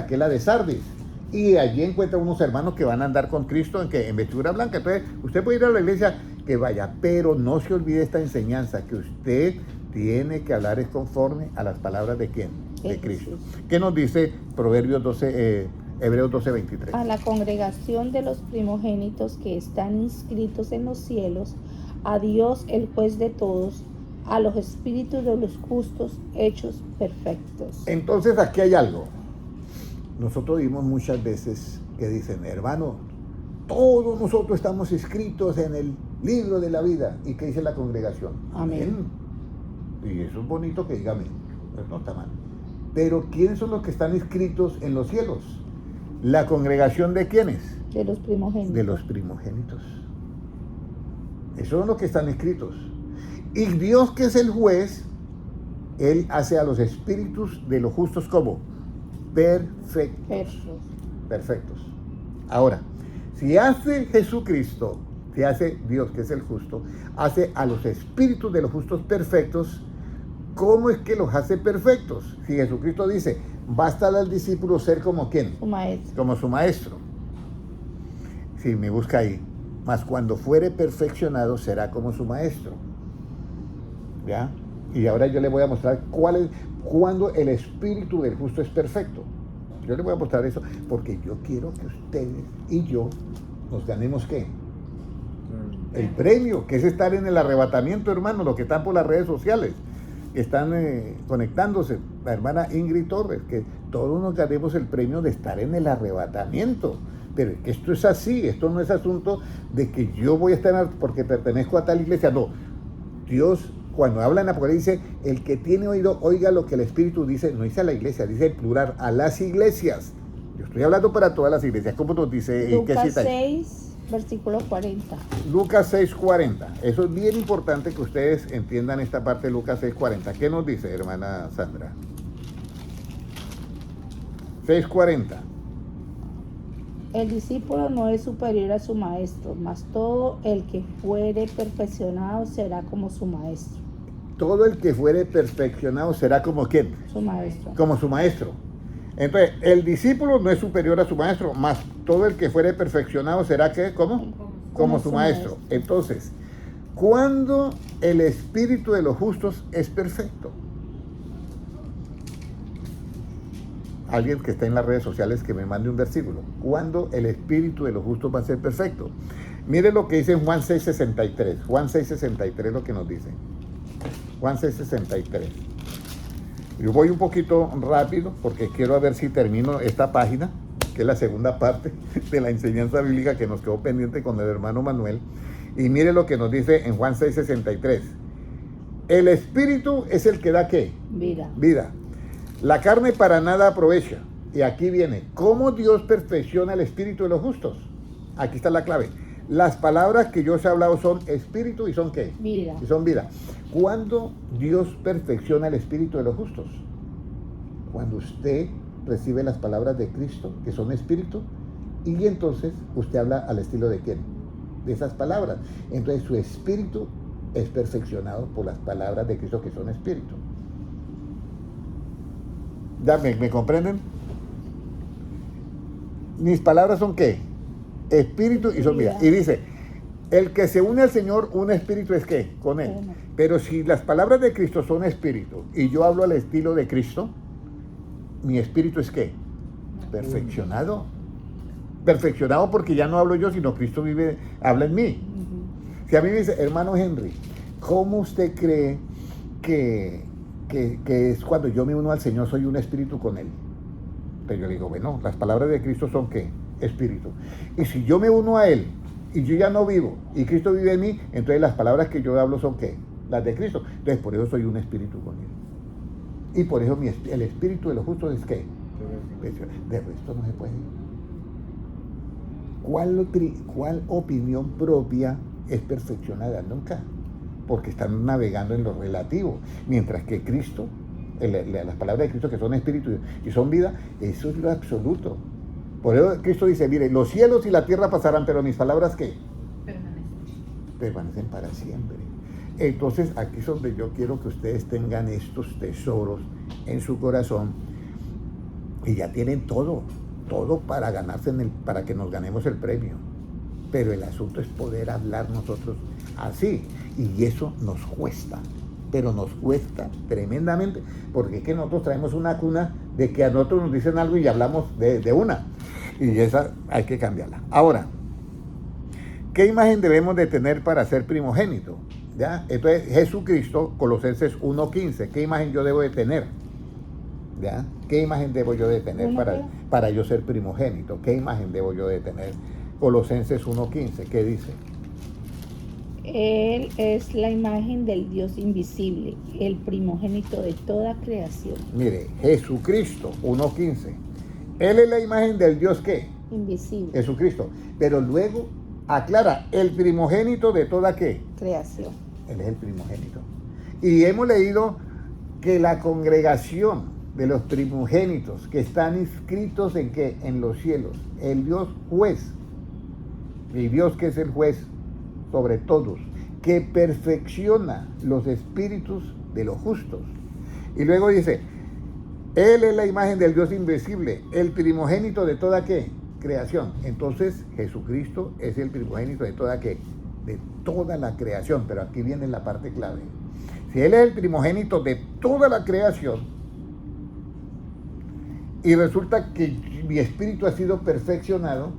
que es la de Sardis. Y allí encuentra unos hermanos que van a andar con Cristo en vestidura blanca. Entonces, usted puede ir a la iglesia que vaya, pero no se olvide esta enseñanza, que usted tiene que hablar es conforme a las palabras de ¿quién? De Cristo. ¿Qué nos dice Hebreos 12:23? A la congregación de los primogénitos que están inscritos en los cielos, a Dios el juez de todos, a los espíritus de los justos hechos perfectos. Entonces aquí hay algo. Nosotros vimos muchas veces que dicen, hermano, todos nosotros estamos inscritos en el libro de la vida. ¿Y qué dice la congregación? Amén. Y eso es bonito que diga amén. Pues no está mal. Pero ¿quiénes son los que están inscritos en los cielos? ¿La congregación de quiénes? De los primogénitos. De los primogénitos. Esos son los que están inscritos. Y Dios, que es el juez, Él hace a los espíritus de los justos como perfectos. Perfectos. Ahora, si hace Jesucristo, si hace Dios, que es el justo, hace a los espíritus de los justos perfectos, ¿cómo es que los hace perfectos? Si Jesucristo dice, basta al discípulo ser como ¿quién? Su maestro. Como su maestro. Si me busca ahí. Mas cuando fuere perfeccionado será como su maestro. ¿Ya? Y ahora yo le voy a mostrar cuándo el espíritu del justo es perfecto. Yo le voy a mostrar eso porque yo quiero que ustedes y yo nos ganemos ¿qué? El premio, que es estar en el arrebatamiento, hermano, los que están por las redes sociales, que están conectándose, la hermana Ingrid Torres, que todos nos ganemos el premio de estar en el arrebatamiento. Pero que esto es así, esto no es asunto de que yo voy a estar porque pertenezco a tal iglesia, no. Dios, cuando habla en Apocalipsis, dice, el que tiene oído, oiga lo que el Espíritu dice, no dice a la iglesia, dice el plural, a las iglesias. Yo estoy hablando para todas las iglesias. ¿Cómo nos dice? Lucas ¿qué cita? 6, versículo 40. Lucas 6:40. Eso es bien importante que ustedes entiendan esta parte de Lucas 6:40. ¿Qué nos dice, hermana Sandra? 6:40. El discípulo no es superior a su maestro, mas todo el que fuere perfeccionado será como su maestro. Todo el que fuere perfeccionado será como ¿quién? Su maestro. Como su maestro. Entonces, el discípulo no es superior a su maestro, más todo el que fuere perfeccionado será ¿qué? ¿Cómo? Como su maestro. Entonces, ¿cuándo el espíritu de los justos es perfecto? Alguien que está en las redes sociales que me mande un versículo. ¿Cuándo el espíritu de los justos va a ser perfecto? Mire lo que dice en Juan 6:63. Juan 6:63 lo que nos dice. Juan 6:63. Yo voy un poquito rápido porque quiero ver si termino esta página, que es la segunda parte de la enseñanza bíblica que nos quedó pendiente con el hermano Manuel. Y mire lo que nos dice en Juan 6:63. El espíritu es el que da ¿qué? Vida. Vida. La carne para nada aprovecha. Y aquí viene, ¿cómo Dios perfecciona el espíritu de los justos? Aquí está la clave. Las palabras que yo os he hablado son espíritu y son ¿qué? Vida. Y son vida. ¿Cuándo Dios perfecciona el espíritu de los justos? Cuando usted recibe las palabras de Cristo, que son espíritu, y entonces usted habla al estilo de ¿quién? De esas palabras. Entonces su espíritu es perfeccionado por las palabras de Cristo que son espíritu. ¿Ya me comprenden? Mis palabras son ¿qué? Espíritu y son vida. Y dice, el que se une al Señor, un espíritu es ¿qué? Con Él. Pero si las palabras de Cristo son espíritu y yo hablo al estilo de Cristo, mi espíritu es ¿qué? Perfeccionado. Perfeccionado porque ya no hablo yo, sino Cristo habla en mí. Si a mí me dice, hermano Henry, ¿cómo usted cree que es cuando yo me uno al Señor, soy un espíritu con Él? Entonces yo le digo, bueno, las palabras de Cristo son ¿qué? Espíritu. Y si yo me uno a Él y yo ya no vivo y Cristo vive en mí, entonces las palabras que yo hablo son ¿qué? Las de Cristo. Entonces por eso soy un espíritu con Él. Y por eso el espíritu de los justos es ¿qué? De resto no se puede. ¿Cuál opinión propia es perfeccionada? Nunca. Porque están navegando en lo relativo. Mientras que Cristo, las palabras de Cristo que son espíritu y son vida, eso es lo absoluto. Por eso Cristo dice, mire, los cielos y la tierra pasarán, pero mis palabras ¿qué? Permanecen para siempre. Entonces aquí es donde yo quiero que ustedes tengan estos tesoros en su corazón y ya tienen todo para ganarse para que nos ganemos el premio. Pero el asunto es poder hablar nosotros así, y eso nos cuesta, pero nos cuesta tremendamente, porque es que nosotros traemos una cuna de que a nosotros nos dicen algo y hablamos de una, y esa hay que cambiarla. Ahora, ¿qué imagen debemos de tener para ser primogénito? ¿Ya? Entonces, Jesucristo, Colosenses 1:15, ¿qué imagen yo debo de tener? ¿Ya? ¿Qué imagen debo yo de tener para yo ser primogénito? ¿Qué imagen debo yo de tener? Colosenses 1:15, ¿qué dice? Él es la imagen del Dios invisible, el primogénito de toda creación. Mire, Jesucristo 1:15. Él es la imagen del Dios ¿qué? Invisible. Jesucristo. Pero luego aclara, el primogénito de toda ¿qué? Creación. Él es el primogénito. Y hemos leído que la congregación de los primogénitos que están inscritos en ¿qué? En los cielos, el Dios juez, y Dios que es el juez sobre todos, que perfecciona los espíritus de los justos. Y luego dice, Él es la imagen del Dios invisible, el primogénito de toda ¿qué? Creación. Entonces Jesucristo es el primogénito de toda ¿qué? De toda la creación. Pero aquí viene la parte clave. Si Él es el primogénito de toda la creación, y resulta que mi espíritu ha sido perfeccionado,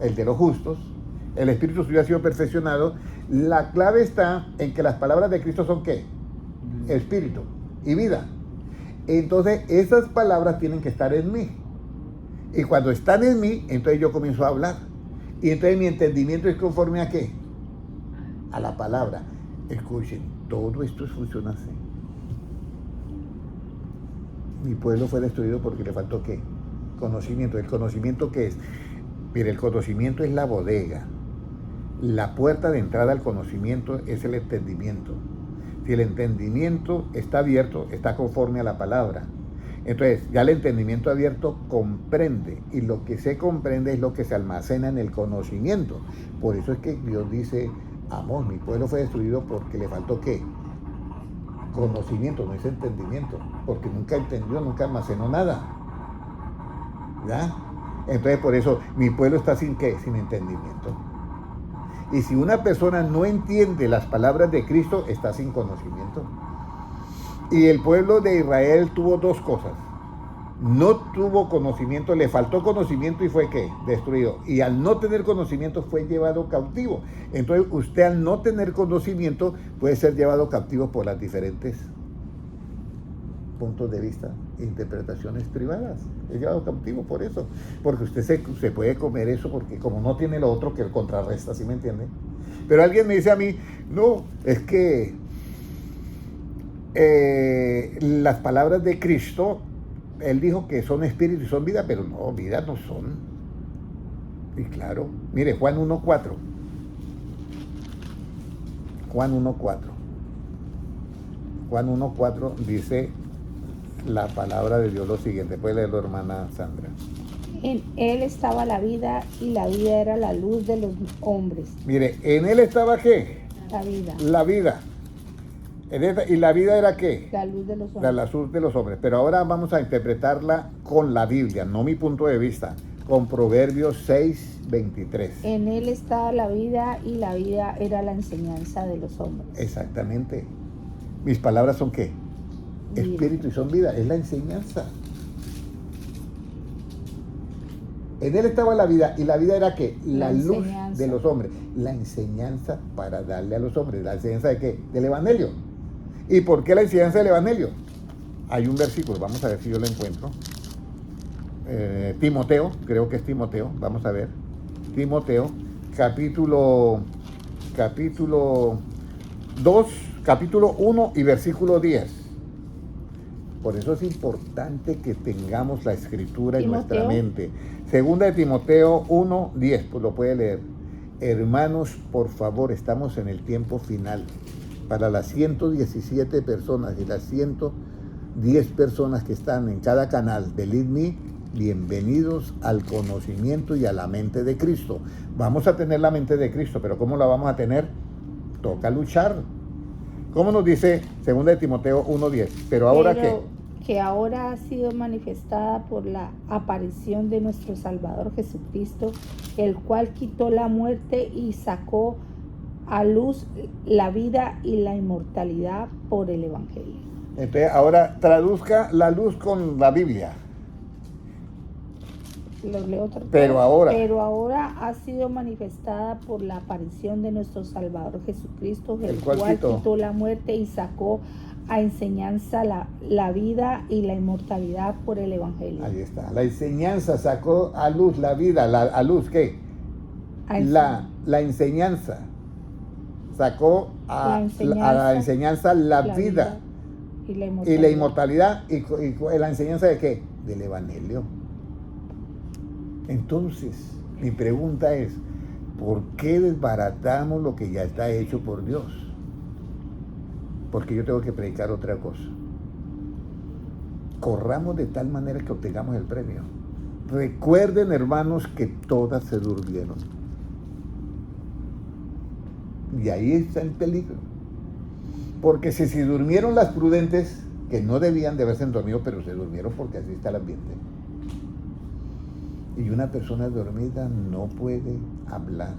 el de los justos, el espíritu suyo ha sido perfeccionado, la clave está en que las palabras de Cristo son ¿qué? Espíritu y vida. Entonces esas palabras tienen que estar en mí. Y cuando están en mí, entonces yo comienzo a hablar. Y entonces mi entendimiento es conforme ¿a qué? A la palabra. Escuchen, todo esto funciona así. Mi pueblo fue destruido porque le faltó ¿qué? Conocimiento. ¿El conocimiento qué es? Mire, el conocimiento es la bodega. La puerta de entrada al conocimiento es el entendimiento. Si el entendimiento está abierto, está conforme a la palabra. Entonces, ya el entendimiento abierto comprende, y lo que se comprende es lo que se almacena en el conocimiento. Por eso es que Dios dice, Amós, mi pueblo fue destruido porque le faltó ¿qué? Conocimiento, no es entendimiento, porque nunca entendió, nunca almacenó nada. ¿Ya? Entonces por eso mi pueblo está sin ¿qué? Sin entendimiento. Y si una persona no entiende las palabras de Cristo, está sin conocimiento. Y el pueblo de Israel tuvo dos cosas. No tuvo conocimiento, le faltó conocimiento y fue ¿qué? Destruido. Y al no tener conocimiento fue llevado cautivo. Entonces usted al no tener conocimiento puede ser llevado cautivo por las diferentes puntos de vista, interpretaciones privadas. Es llevado cautivo por eso. Porque usted se puede comer eso porque como no tiene lo otro que el contrarresta, ¿sí me entiende? Pero alguien me dice a mí, no, es que las palabras de Cristo, Él dijo que son espíritu y son vida, pero no, vida no son. Y claro, mire, Juan 1:4. Juan 1:4. Juan 1:4 dice la palabra de Dios lo siguiente. Puede leerlo, hermana Sandra. En Él estaba la vida y la vida era la luz de los hombres. Mire, ¿en Él estaba qué? La vida. La vida. ¿Y la vida era qué? La luz de los hombres. La luz de los hombres. Pero ahora vamos a interpretarla con la Biblia, no mi punto de vista, con Proverbios 6:23. En él está la vida y la vida era la enseñanza de los hombres. Exactamente. Mis palabras son ¿qué? Vida. Espíritu y son vida, es la enseñanza. En él estaba la vida, y la vida era ¿qué? La luz enseñanza de los hombres. La enseñanza para darle a los hombres. ¿La enseñanza de qué? Del Evangelio. ¿Y por qué la enseñanza del Evangelio? Hay un versículo, vamos a ver si yo lo encuentro. Timoteo, creo que es Timoteo, vamos a ver. Timoteo, capítulo 2, capítulo 1 y versículo 10. Por eso es importante que tengamos la escritura en Timoteo. nuestra mente. Segunda de Timoteo 1:10, pues lo puede leer. Hermanos, por favor, estamos en el tiempo final. Para las 117 personas y las 110 personas que están en cada canal de Lead Me, bienvenidos al conocimiento y a la mente de Cristo. Vamos a tener la mente de Cristo, pero ¿cómo la vamos a tener? Toca luchar. ¿Cómo nos dice 2 de Timoteo 1:10? Pero ahora ¿qué? Que ahora ha sido manifestada por la aparición de nuestro Salvador Jesucristo, el cual quitó la muerte y sacó a luz la vida y la inmortalidad por el Evangelio. Entonces, ahora traduzca la luz con la Biblia. Lo leo otra vez. Pero ahora ha sido manifestada por la aparición de nuestro Salvador Jesucristo, el cual quitó la muerte y sacó a enseñanza la vida y la inmortalidad por el Evangelio. Ahí está. La enseñanza sacó a luz la vida. ¿A luz qué? La enseñanza. Sacó a la enseñanza la vida y la inmortalidad. ¿Y la enseñanza de qué? Del Evangelio. Entonces, mi pregunta es, ¿por qué desbaratamos lo que ya está hecho por Dios? Porque yo tengo que predicar otra cosa. Corramos de tal manera que obtengamos el premio. Recuerden, hermanos, que todas se durmieron. Y ahí está el peligro. Porque si durmieron las prudentes, que no debían de haberse dormido, pero se durmieron porque así está el ambiente. Y una persona dormida no puede hablar.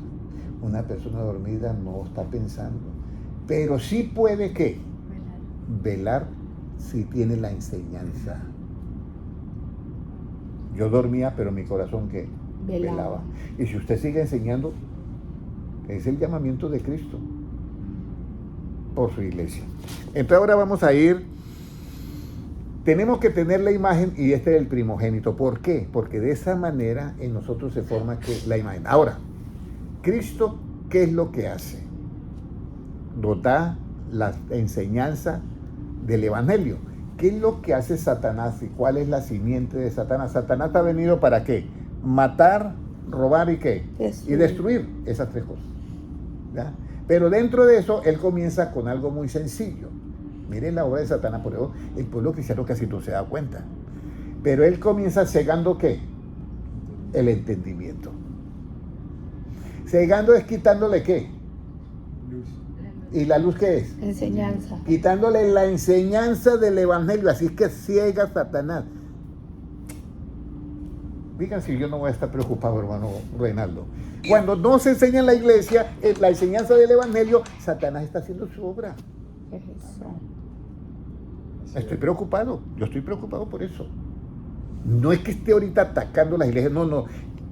Una persona dormida no está pensando. Pero sí puede, ¿qué? Velar si tiene la enseñanza. Yo dormía, pero mi corazón, ¿qué? Velaba. Y si usted sigue enseñando, es el llamamiento de Cristo por su iglesia. Entonces ahora vamos a ir. Tenemos que tener la imagen, y este es el primogénito. ¿Por qué? Porque de esa manera en nosotros se forma la imagen. Ahora, Cristo, ¿qué es lo que hace? Nos da la enseñanza del Evangelio. ¿Qué es lo que hace Satanás y cuál es la simiente de Satanás? Satanás ha venido ¿para qué? Matar, robar y ¿qué? Y destruir esas tres cosas. ¿Ya? Pero dentro de eso, él comienza con algo muy sencillo. Miren la obra de Satanás, por eso el pueblo cristiano casi no se da cuenta. Pero él comienza cegando ¿qué? El entendimiento. Cegando es quitándole ¿qué? Luz. ¿Y la luz qué es? Enseñanza. Quitándole la enseñanza del Evangelio. Así es que ciega Satanás. Digan si yo no voy a estar preocupado, hermano Reinaldo. Cuando no se enseña en la iglesia la enseñanza del Evangelio, Satanás está haciendo su obra. ¿Qué es eso? Estoy preocupado, yo estoy preocupado por eso. No es que esté ahorita atacando las iglesias, no.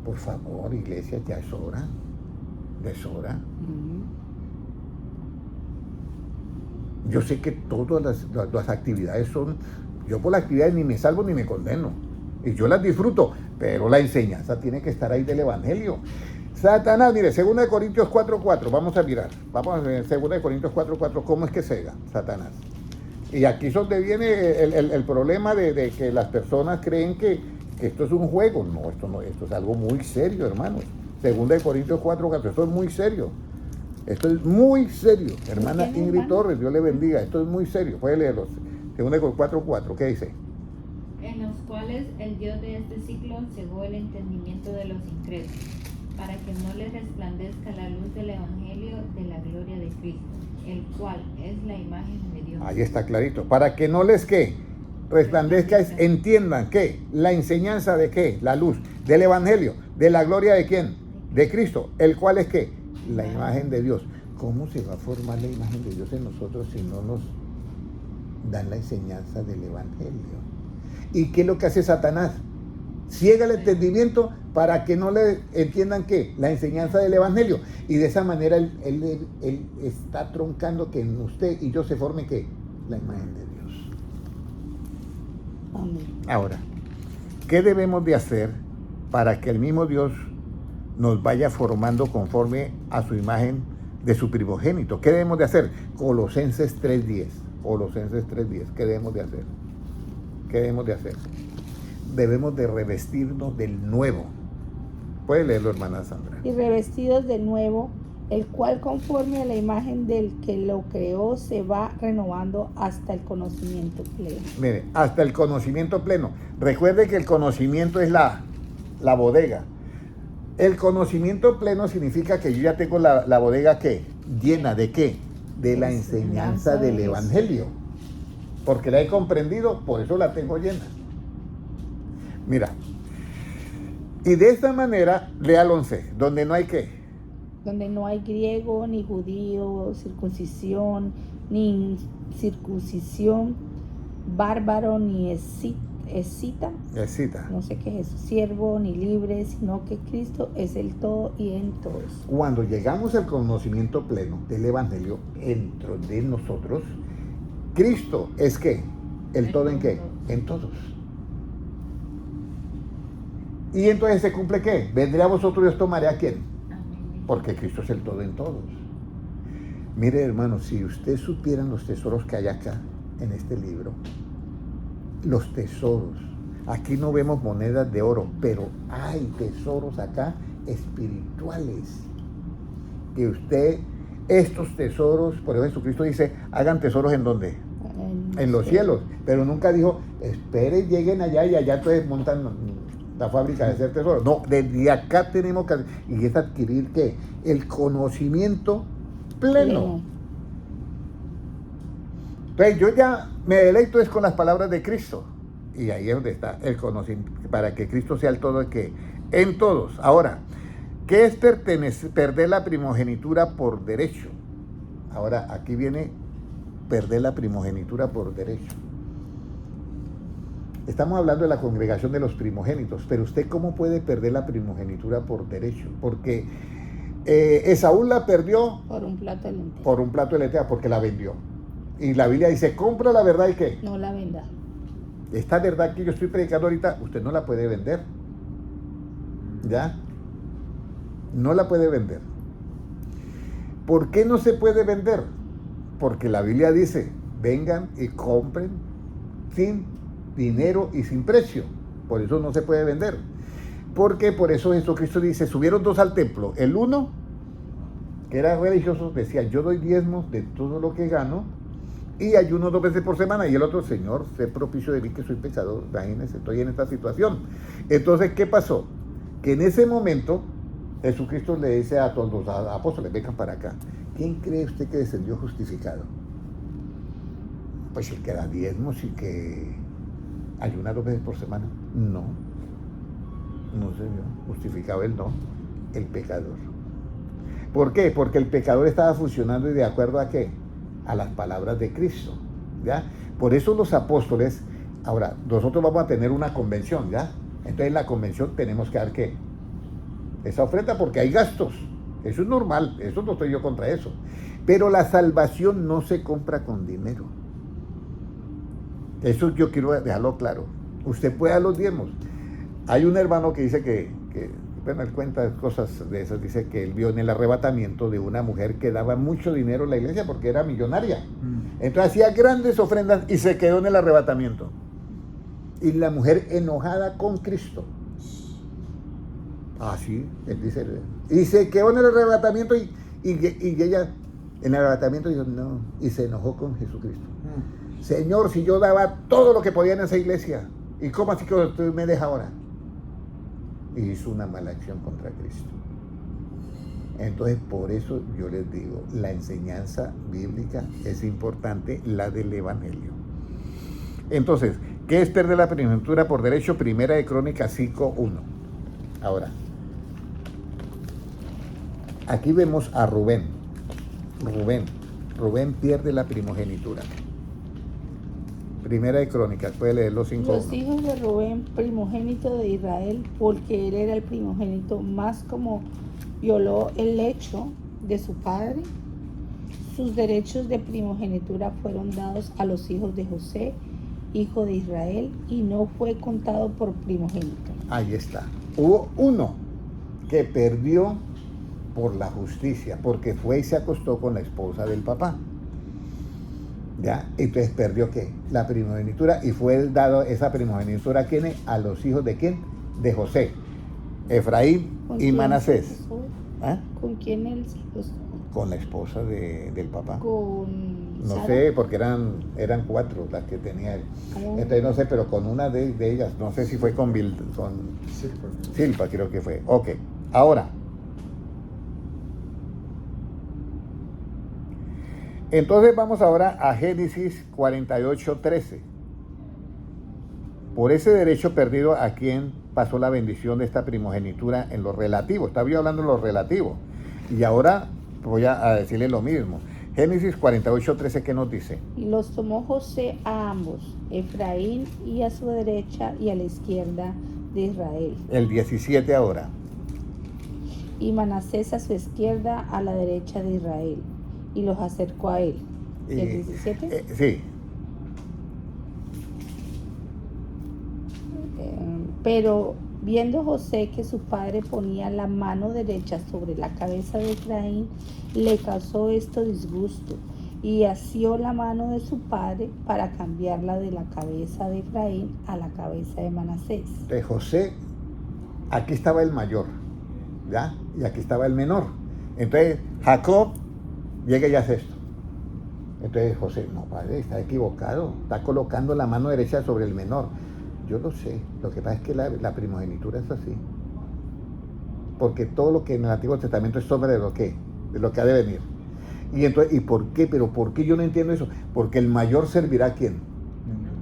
Por favor, iglesia, ya es hora. Ya es hora. Yo sé que todas las actividades son, yo por las actividades ni me salvo ni me condeno. Y yo las disfruto, pero la enseñanza tiene que estar ahí del Evangelio. Satanás, mire, 2 Corintios 4:4, vamos a mirar. Vamos a ver 2 Corintios 4:4, ¿cómo es que cega Satanás? Y aquí es donde viene el problema de que las personas creen que esto es un juego. No, esto es algo muy serio, hermanos. 2 Corintios 4:4, esto es muy serio. Esto es muy serio. Hermana Ingrid Torres, Dios le bendiga. Esto es muy serio. Puede leerlo. 2 Corintios 4:4, ¿qué dice? En los cuales el Dios de este siglo cegó el entendimiento de los incrédulos, para que no les resplandezca la luz del Evangelio evangelio de la gloria de Cristo, el cual es la imagen de Dios. Ahí está clarito. Para que no les ¿qué? Resplandezca, entiendan que la enseñanza de qué, la luz del evangelio, de la gloria de quién, de Cristo, el cual es qué, la imagen de Dios. ¿Cómo se va a formar la imagen de Dios en nosotros si no nos dan la enseñanza del evangelio? ¿Y qué es lo que hace Satanás? Ciega el entendimiento para que no le entiendan qué, la enseñanza del evangelio, y de esa manera él está troncando que en usted y yo se forme qué, la imagen de Dios. Amén. Ahora, ¿qué debemos de hacer para que el mismo Dios nos vaya formando conforme a su imagen de su primogénito? ¿Qué debemos de hacer? Colosenses 3:10. Colosenses 3:10. ¿Qué debemos de hacer? ¿Qué debemos de hacer? Debemos de revestirnos del nuevo. Puede leerlo, hermana Sandra. Y revestidos de nuevo, el cual conforme a la imagen del que lo creó se va renovando hasta el conocimiento pleno. Mire, hasta el conocimiento pleno. Recuerde que el conocimiento es la bodega. El conocimiento pleno significa que yo ya tengo la bodega ¿qué? Llena de ¿qué? De la enseñanza del evangelio. Porque la he comprendido, por eso la tengo llena. Mira, y de esta manera, lea el 11, donde no hay ¿qué? Donde no hay griego, ni judío, circuncisión, ni circuncisión, bárbaro, ni escita, no sé qué es eso, siervo, ni libre, sino que Cristo es el todo y en todos. Cuando llegamos al conocimiento pleno del evangelio dentro de nosotros, Cristo es ¿qué? ¿El todo en qué? En todos. Y entonces se cumple ¿qué? Vendré a vosotros y os tomaré ¿a quién? Porque Cristo es el todo en todos. Mire, hermano, si ustedes supieran los tesoros que hay acá en este libro, los tesoros, aquí no vemos monedas de oro, pero hay tesoros acá espirituales. Que usted, estos tesoros, por eso Jesucristo dice, hagan tesoros ¿en dónde? En los cielos. Pero nunca dijo, esperen, lleguen allá y allá entonces montan la fábrica de hacer tesoros. No, desde acá tenemos que, y es adquirir ¿qué? El conocimiento pleno. Entonces yo ya me deleito es con las palabras de Cristo, y ahí es donde está el conocimiento, para que Cristo sea el todo que en todos. Ahora, ¿qué es perder la primogenitura por derecho? Ahora, aquí viene perder la primogenitura por derecho. Estamos hablando de la congregación de los primogénitos, pero usted ¿cómo puede perder la primogenitura por derecho? Porque Esaú la perdió por un plato de lentejas. Por un plato de lentejas, porque la vendió. Y la Biblia dice, compra la verdad y ¿qué? No la venda. Esta verdad que yo estoy predicando ahorita, usted no la puede vender. ¿Ya? No la puede vender. ¿Por qué no se puede vender? Porque la Biblia dice, vengan y compren sin dinero y sin precio. Por eso no se puede vender. Porque por eso Jesucristo dice, subieron dos al templo. El uno, que era religioso, decía, yo doy diezmos de todo lo que gano y ayuno 2 veces por semana. Y el otro, Señor, sé propicio de mí que soy pecador. Imagínense, estoy en esta situación. Entonces, ¿qué pasó? Que en ese momento Jesucristo le dice a todos los apóstoles, vengan para acá. ¿Quién cree usted que descendió justificado? Pues el que da diezmos y que ayuna 2 veces por semana. No se vio justificado él, no, el pecador. ¿Por qué? Porque el pecador estaba funcionando y de acuerdo a qué, a las palabras de Cristo, ¿ya? Por eso los apóstoles, ahora, nosotros vamos a tener una convención, ¿ya? Entonces en la convención tenemos que dar ¿qué? Esa ofrenda, porque hay gastos, eso es normal, eso no estoy yo contra eso, pero la salvación no se compra con dinero. Eso yo quiero dejarlo claro. Usted puede dar los diezmos. Hay un hermano que dice que bueno, él cuenta cosas de esas, dice que él vio en el arrebatamiento de una mujer que daba mucho dinero en la iglesia porque era millonaria. Entonces hacía grandes ofrendas y se quedó en el arrebatamiento. Y la mujer enojada con Cristo. Sí, él dice. Y se quedó en el arrebatamiento y ella en el arrebatamiento dijo no, y se enojó con Jesucristo. Señor, si yo daba todo lo que podía en esa iglesia, ¿y cómo así que usted me deja ahora? Y hizo una mala acción contra Cristo. Entonces, por eso yo les digo, la enseñanza bíblica es importante, la del Evangelio. Entonces, ¿qué es perder la primogenitura por derecho? Primera de Crónicas 5:1. Ahora, aquí vemos a Rubén. Rubén pierde la primogenitura. Primera de Crónicas, puede leer los 5:1. Los hijos de Rubén, primogénito de Israel, porque él era el primogénito, más como violó el lecho de su padre, sus derechos de primogenitura fueron dados a los hijos de José, hijo de Israel, y no fue contado por primogénito. Ahí está. Hubo uno que perdió por la justicia, porque fue y se acostó con la esposa del papá. ¿Ya? Entonces perdió ¿qué? La primogenitura, y fue dado esa primogenitura ¿a quién? A los hijos de ¿quién? De José, Efraín y Manasés. ¿Ah? ¿Con quién él se acostó? Con la esposa del papá. Con No Sara. sé, porque eran 4 las que tenía él. Entonces no sé, pero con una de ellas, no sé si fue con Silpa, creo que fue. Ok, ahora. Entonces vamos ahora a Génesis 48:13. Por ese derecho perdido, ¿a quién pasó la bendición de esta primogenitura en lo relativo? Estaba yo hablando en lo relativo. Y ahora voy a decirle lo mismo. Génesis 48:13, ¿qué nos dice? Y los tomó José a ambos, Efraín y a su derecha y a la izquierda de Israel, El 17 ahora. y Manasés a su izquierda a la derecha de Israel, y los acercó a él. ¿El 17? Sí. Pero viendo José que su padre ponía la mano derecha sobre la cabeza de Efraín, le causó esto disgusto, y asió la mano de su padre para cambiarla de la cabeza de Efraín a la cabeza de Manasés. De José, aquí estaba el mayor, ¿ya? Y aquí estaba el menor. Entonces Jacob llega y hace esto. Entonces José, no, padre, está equivocado, está colocando la mano derecha sobre el menor. Yo lo sé, lo que pasa es que la primogenitura es así. Porque todo lo que en el Antiguo Testamento es sombra de lo que ha de venir. Y entonces, ¿y por qué? Pero ¿por qué yo no entiendo eso? Porque el mayor servirá a quién?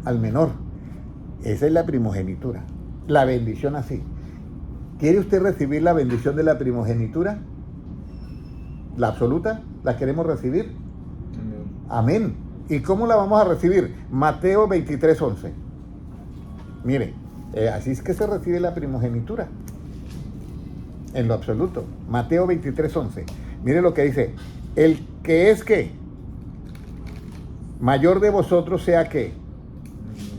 Al menor. Esa es la primogenitura. La bendición así. ¿Quiere usted recibir la bendición de la primogenitura? ¿La absoluta? ¿La queremos recibir? Amén. ¿Y cómo la vamos a recibir? Mateo 23:11. Mire, así es que se recibe la primogenitura. En lo absoluto. Mateo 23:11. Mire lo que dice. El que es que mayor de vosotros sea que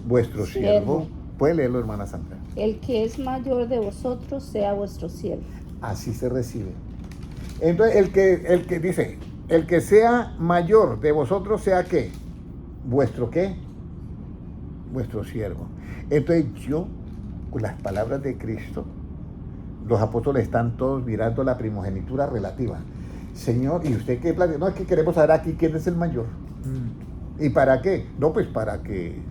vuestro siervo. Puede leerlo, hermana Sandra. El que es mayor de vosotros sea vuestro siervo. Así se recibe. Entonces, el que dice, el que sea mayor de vosotros sea que vuestro ¿qué? Vuestro siervo. Entonces yo, con las palabras de Cristo, los apóstoles están todos mirando la primogenitura relativa. Señor, ¿y usted qué plantea? No, es que queremos saber aquí quién es el mayor. ¿Y para qué? No, pues para que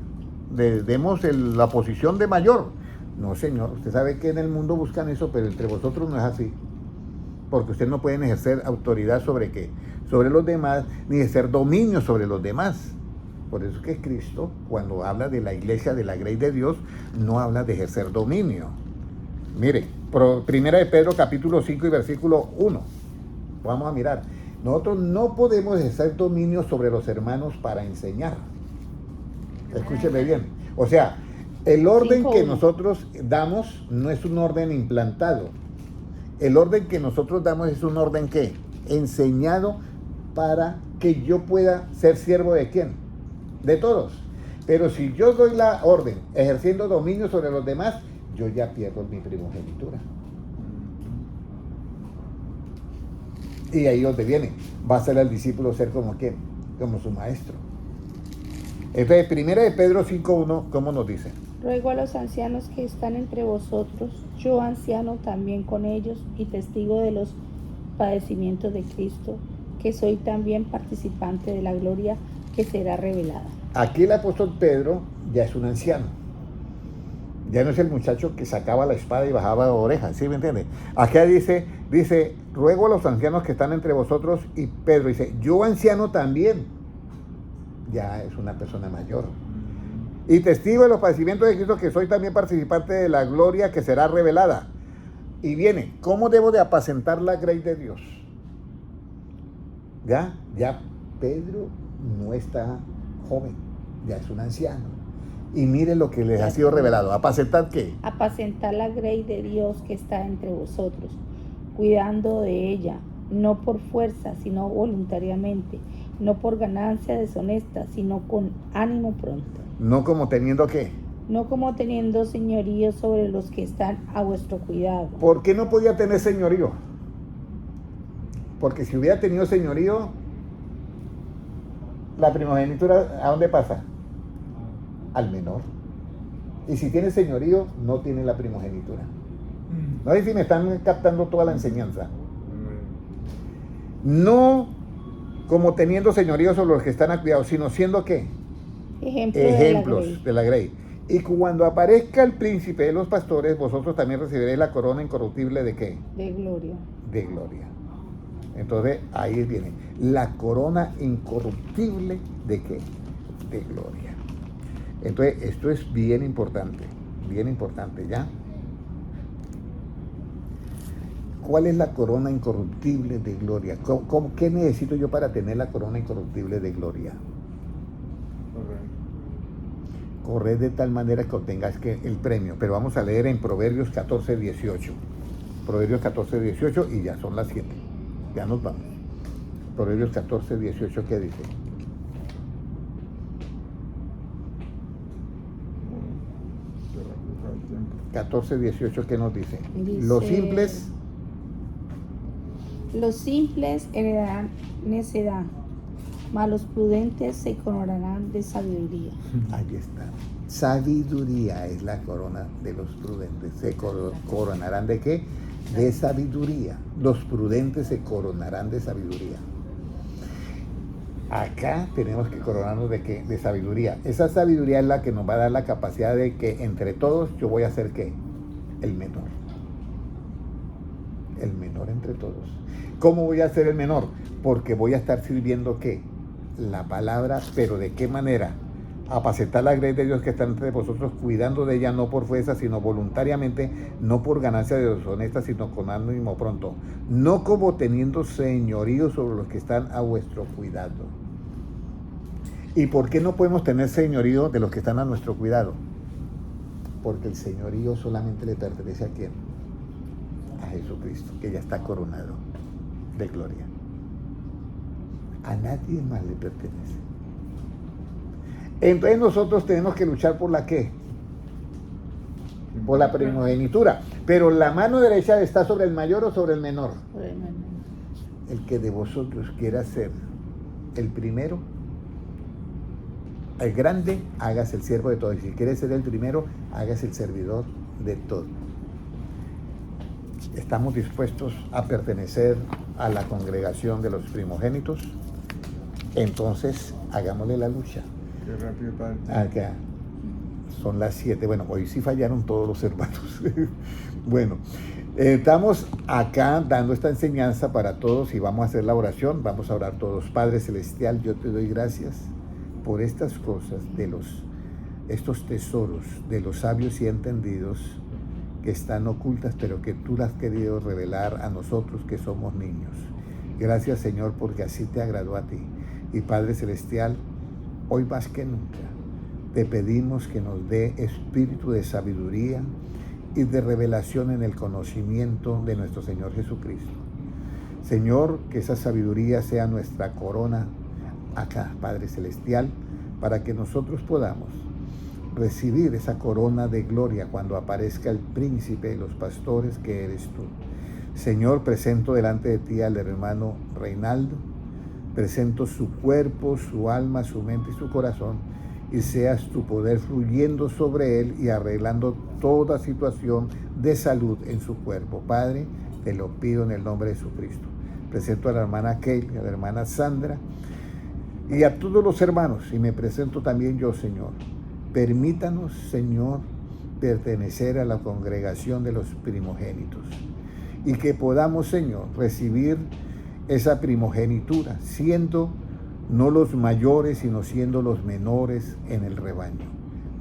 le demos la posición de mayor. No, señor, usted sabe que en el mundo buscan eso, pero entre vosotros no es así. Porque ustedes no pueden ejercer autoridad sobre qué, sobre los demás, ni ejercer dominio sobre los demás. Por eso es que Cristo, cuando habla de la iglesia, de la grey de Dios, no habla de ejercer dominio. Mire, primera de Pedro capítulo 5 y versículo 1. Vamos a mirar. Nosotros no podemos ejercer dominio sobre los hermanos para enseñar. Escúcheme bien. O sea, el orden que nosotros damos no es un orden implantado. El orden que nosotros damos es un orden ¿qué? Enseñado para que yo pueda ser siervo de ¿quién? De todos. Pero si yo doy la orden ejerciendo dominio sobre los demás, yo ya pierdo mi primogenitura. Y ahí donde viene, va a ser al discípulo ser como ¿quién? Como su maestro. Entonces, primera de Pedro 5:1, ¿cómo nos dice? Ruego a los ancianos que están entre vosotros, yo anciano también con ellos y testigo de los padecimientos de Cristo, que soy también participante de la gloria que será revelada. Aquí el apóstol Pedro ya es un anciano. Ya no es el muchacho que sacaba la espada y bajaba orejas, ¿sí me entiende? Acá dice, ruego a los ancianos que están entre vosotros, y Pedro dice, yo anciano también, ya es una persona mayor, y testigo de los padecimientos de Cristo, que soy también participante de la gloria que será revelada. Y viene, ¿cómo debo de apacentar la grey de Dios? Ya Pedro no está joven, ya es un anciano. Y mire lo que les ha sido revelado. ¿Apacentar qué? Apacentar la grey de Dios que está entre vosotros, cuidando de ella, no por fuerza, sino voluntariamente, no por ganancia deshonesta, sino con ánimo pronto. No como teniendo qué. No como teniendo señorío sobre los que están a vuestro cuidado. ¿Por qué no podía tener señorío? Porque si hubiera tenido señorío, la primogenitura, ¿a dónde pasa? Al menor. Y si tiene señorío, no tiene la primogenitura. No sé si me están captando toda la enseñanza. No como teniendo señorío sobre los que están a cuidado, sino siendo ¿qué? Ejemplos de la grey. Y cuando aparezca el príncipe de los pastores, vosotros también recibiréis la corona incorruptible ¿de qué? De gloria. De gloria. Entonces ahí viene la corona incorruptible ¿de qué? De gloria. Entonces, esto es bien importante, ¿ya? ¿Cuál es la corona incorruptible de gloria? ¿Qué necesito yo para tener la corona incorruptible de gloria? Correr de tal manera que obtengas el premio. Pero vamos a leer en Proverbios 14, 18. Proverbios 14, 18 y ya son las 7. Ya nos vamos. Proverbios 14, 18, ¿qué dice? 14, 18, ¿qué nos dice? Los simples heredarán necedad, mas los prudentes se coronarán de sabiduría. Ahí está. Sabiduría es la corona de los prudentes. ¿Se coronarán de qué? De sabiduría. Los prudentes se coronarán de sabiduría. Acá tenemos que coronarnos de qué? De sabiduría. Esa sabiduría es la que nos va a dar la capacidad de que entre todos yo voy a ser ¿qué? El menor. El menor entre todos. ¿Cómo voy a ser el menor? Porque voy a estar sirviendo ¿qué? La palabra, pero ¿de qué manera? Apacentar la grey de Dios que está entre vosotros, cuidando de ella no por fuerza, sino voluntariamente, no por ganancia deshonesta, sino con ánimo pronto. No como teniendo señorío sobre los que están a vuestro cuidado. ¿Y por qué no podemos tener señorío de los que están a nuestro cuidado? Porque el señorío solamente le pertenece ¿a quién? A Jesucristo, que ya está coronado de gloria. A nadie más le pertenece. Entonces nosotros tenemos que luchar por la ¿qué? Por la primogenitura. Pero la mano derecha está sobre el mayor o sobre el menor. El que de vosotros quiera ser el primero, el grande, hágase el siervo de todos. Y si quiere ser el primero, hágase el servidor de todos. Estamos dispuestos a pertenecer a la congregación de los primogénitos. Entonces, hagámosle la lucha. Qué rápido, padre. Acá. Son las 7. Bueno, hoy sí fallaron todos los hermanos. Bueno, estamos acá dando esta enseñanza para todos y vamos a hacer la oración. Vamos a orar todos. Padre Celestial, yo te doy gracias por estas cosas, estos tesoros de los sabios y entendidos que están ocultas, pero que tú las has querido revelar a nosotros que somos niños. Gracias, Señor, porque así te agradó a ti. Y Padre Celestial, hoy más que nunca te pedimos que nos dé espíritu de sabiduría y de revelación en el conocimiento de nuestro Señor Jesucristo. Señor, que esa sabiduría sea nuestra corona acá, Padre Celestial, para que nosotros podamos recibir esa corona de gloria cuando aparezca el príncipe de los pastores que eres tú. Señor, presento delante de ti al hermano Reinaldo, presento su cuerpo, su alma, su mente y su corazón, y seas tu poder fluyendo sobre él y arreglando toda situación de salud en su cuerpo. Padre, te lo pido en el nombre de Jesucristo. Presento a la hermana Kate, a la hermana Sandra y a todos los hermanos, y me presento también yo, Señor. Permítanos, Señor, pertenecer a la congregación de los primogénitos. Y que podamos, Señor, recibir esa primogenitura, siendo no los mayores, sino siendo los menores en el rebaño.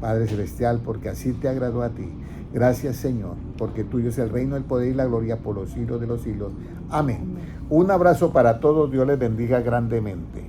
Padre Celestial, porque así te agradó a ti. Gracias, Señor, porque tuyo es el reino, el poder y la gloria por los siglos de los siglos. Amén. Un abrazo para todos. Dios les bendiga grandemente.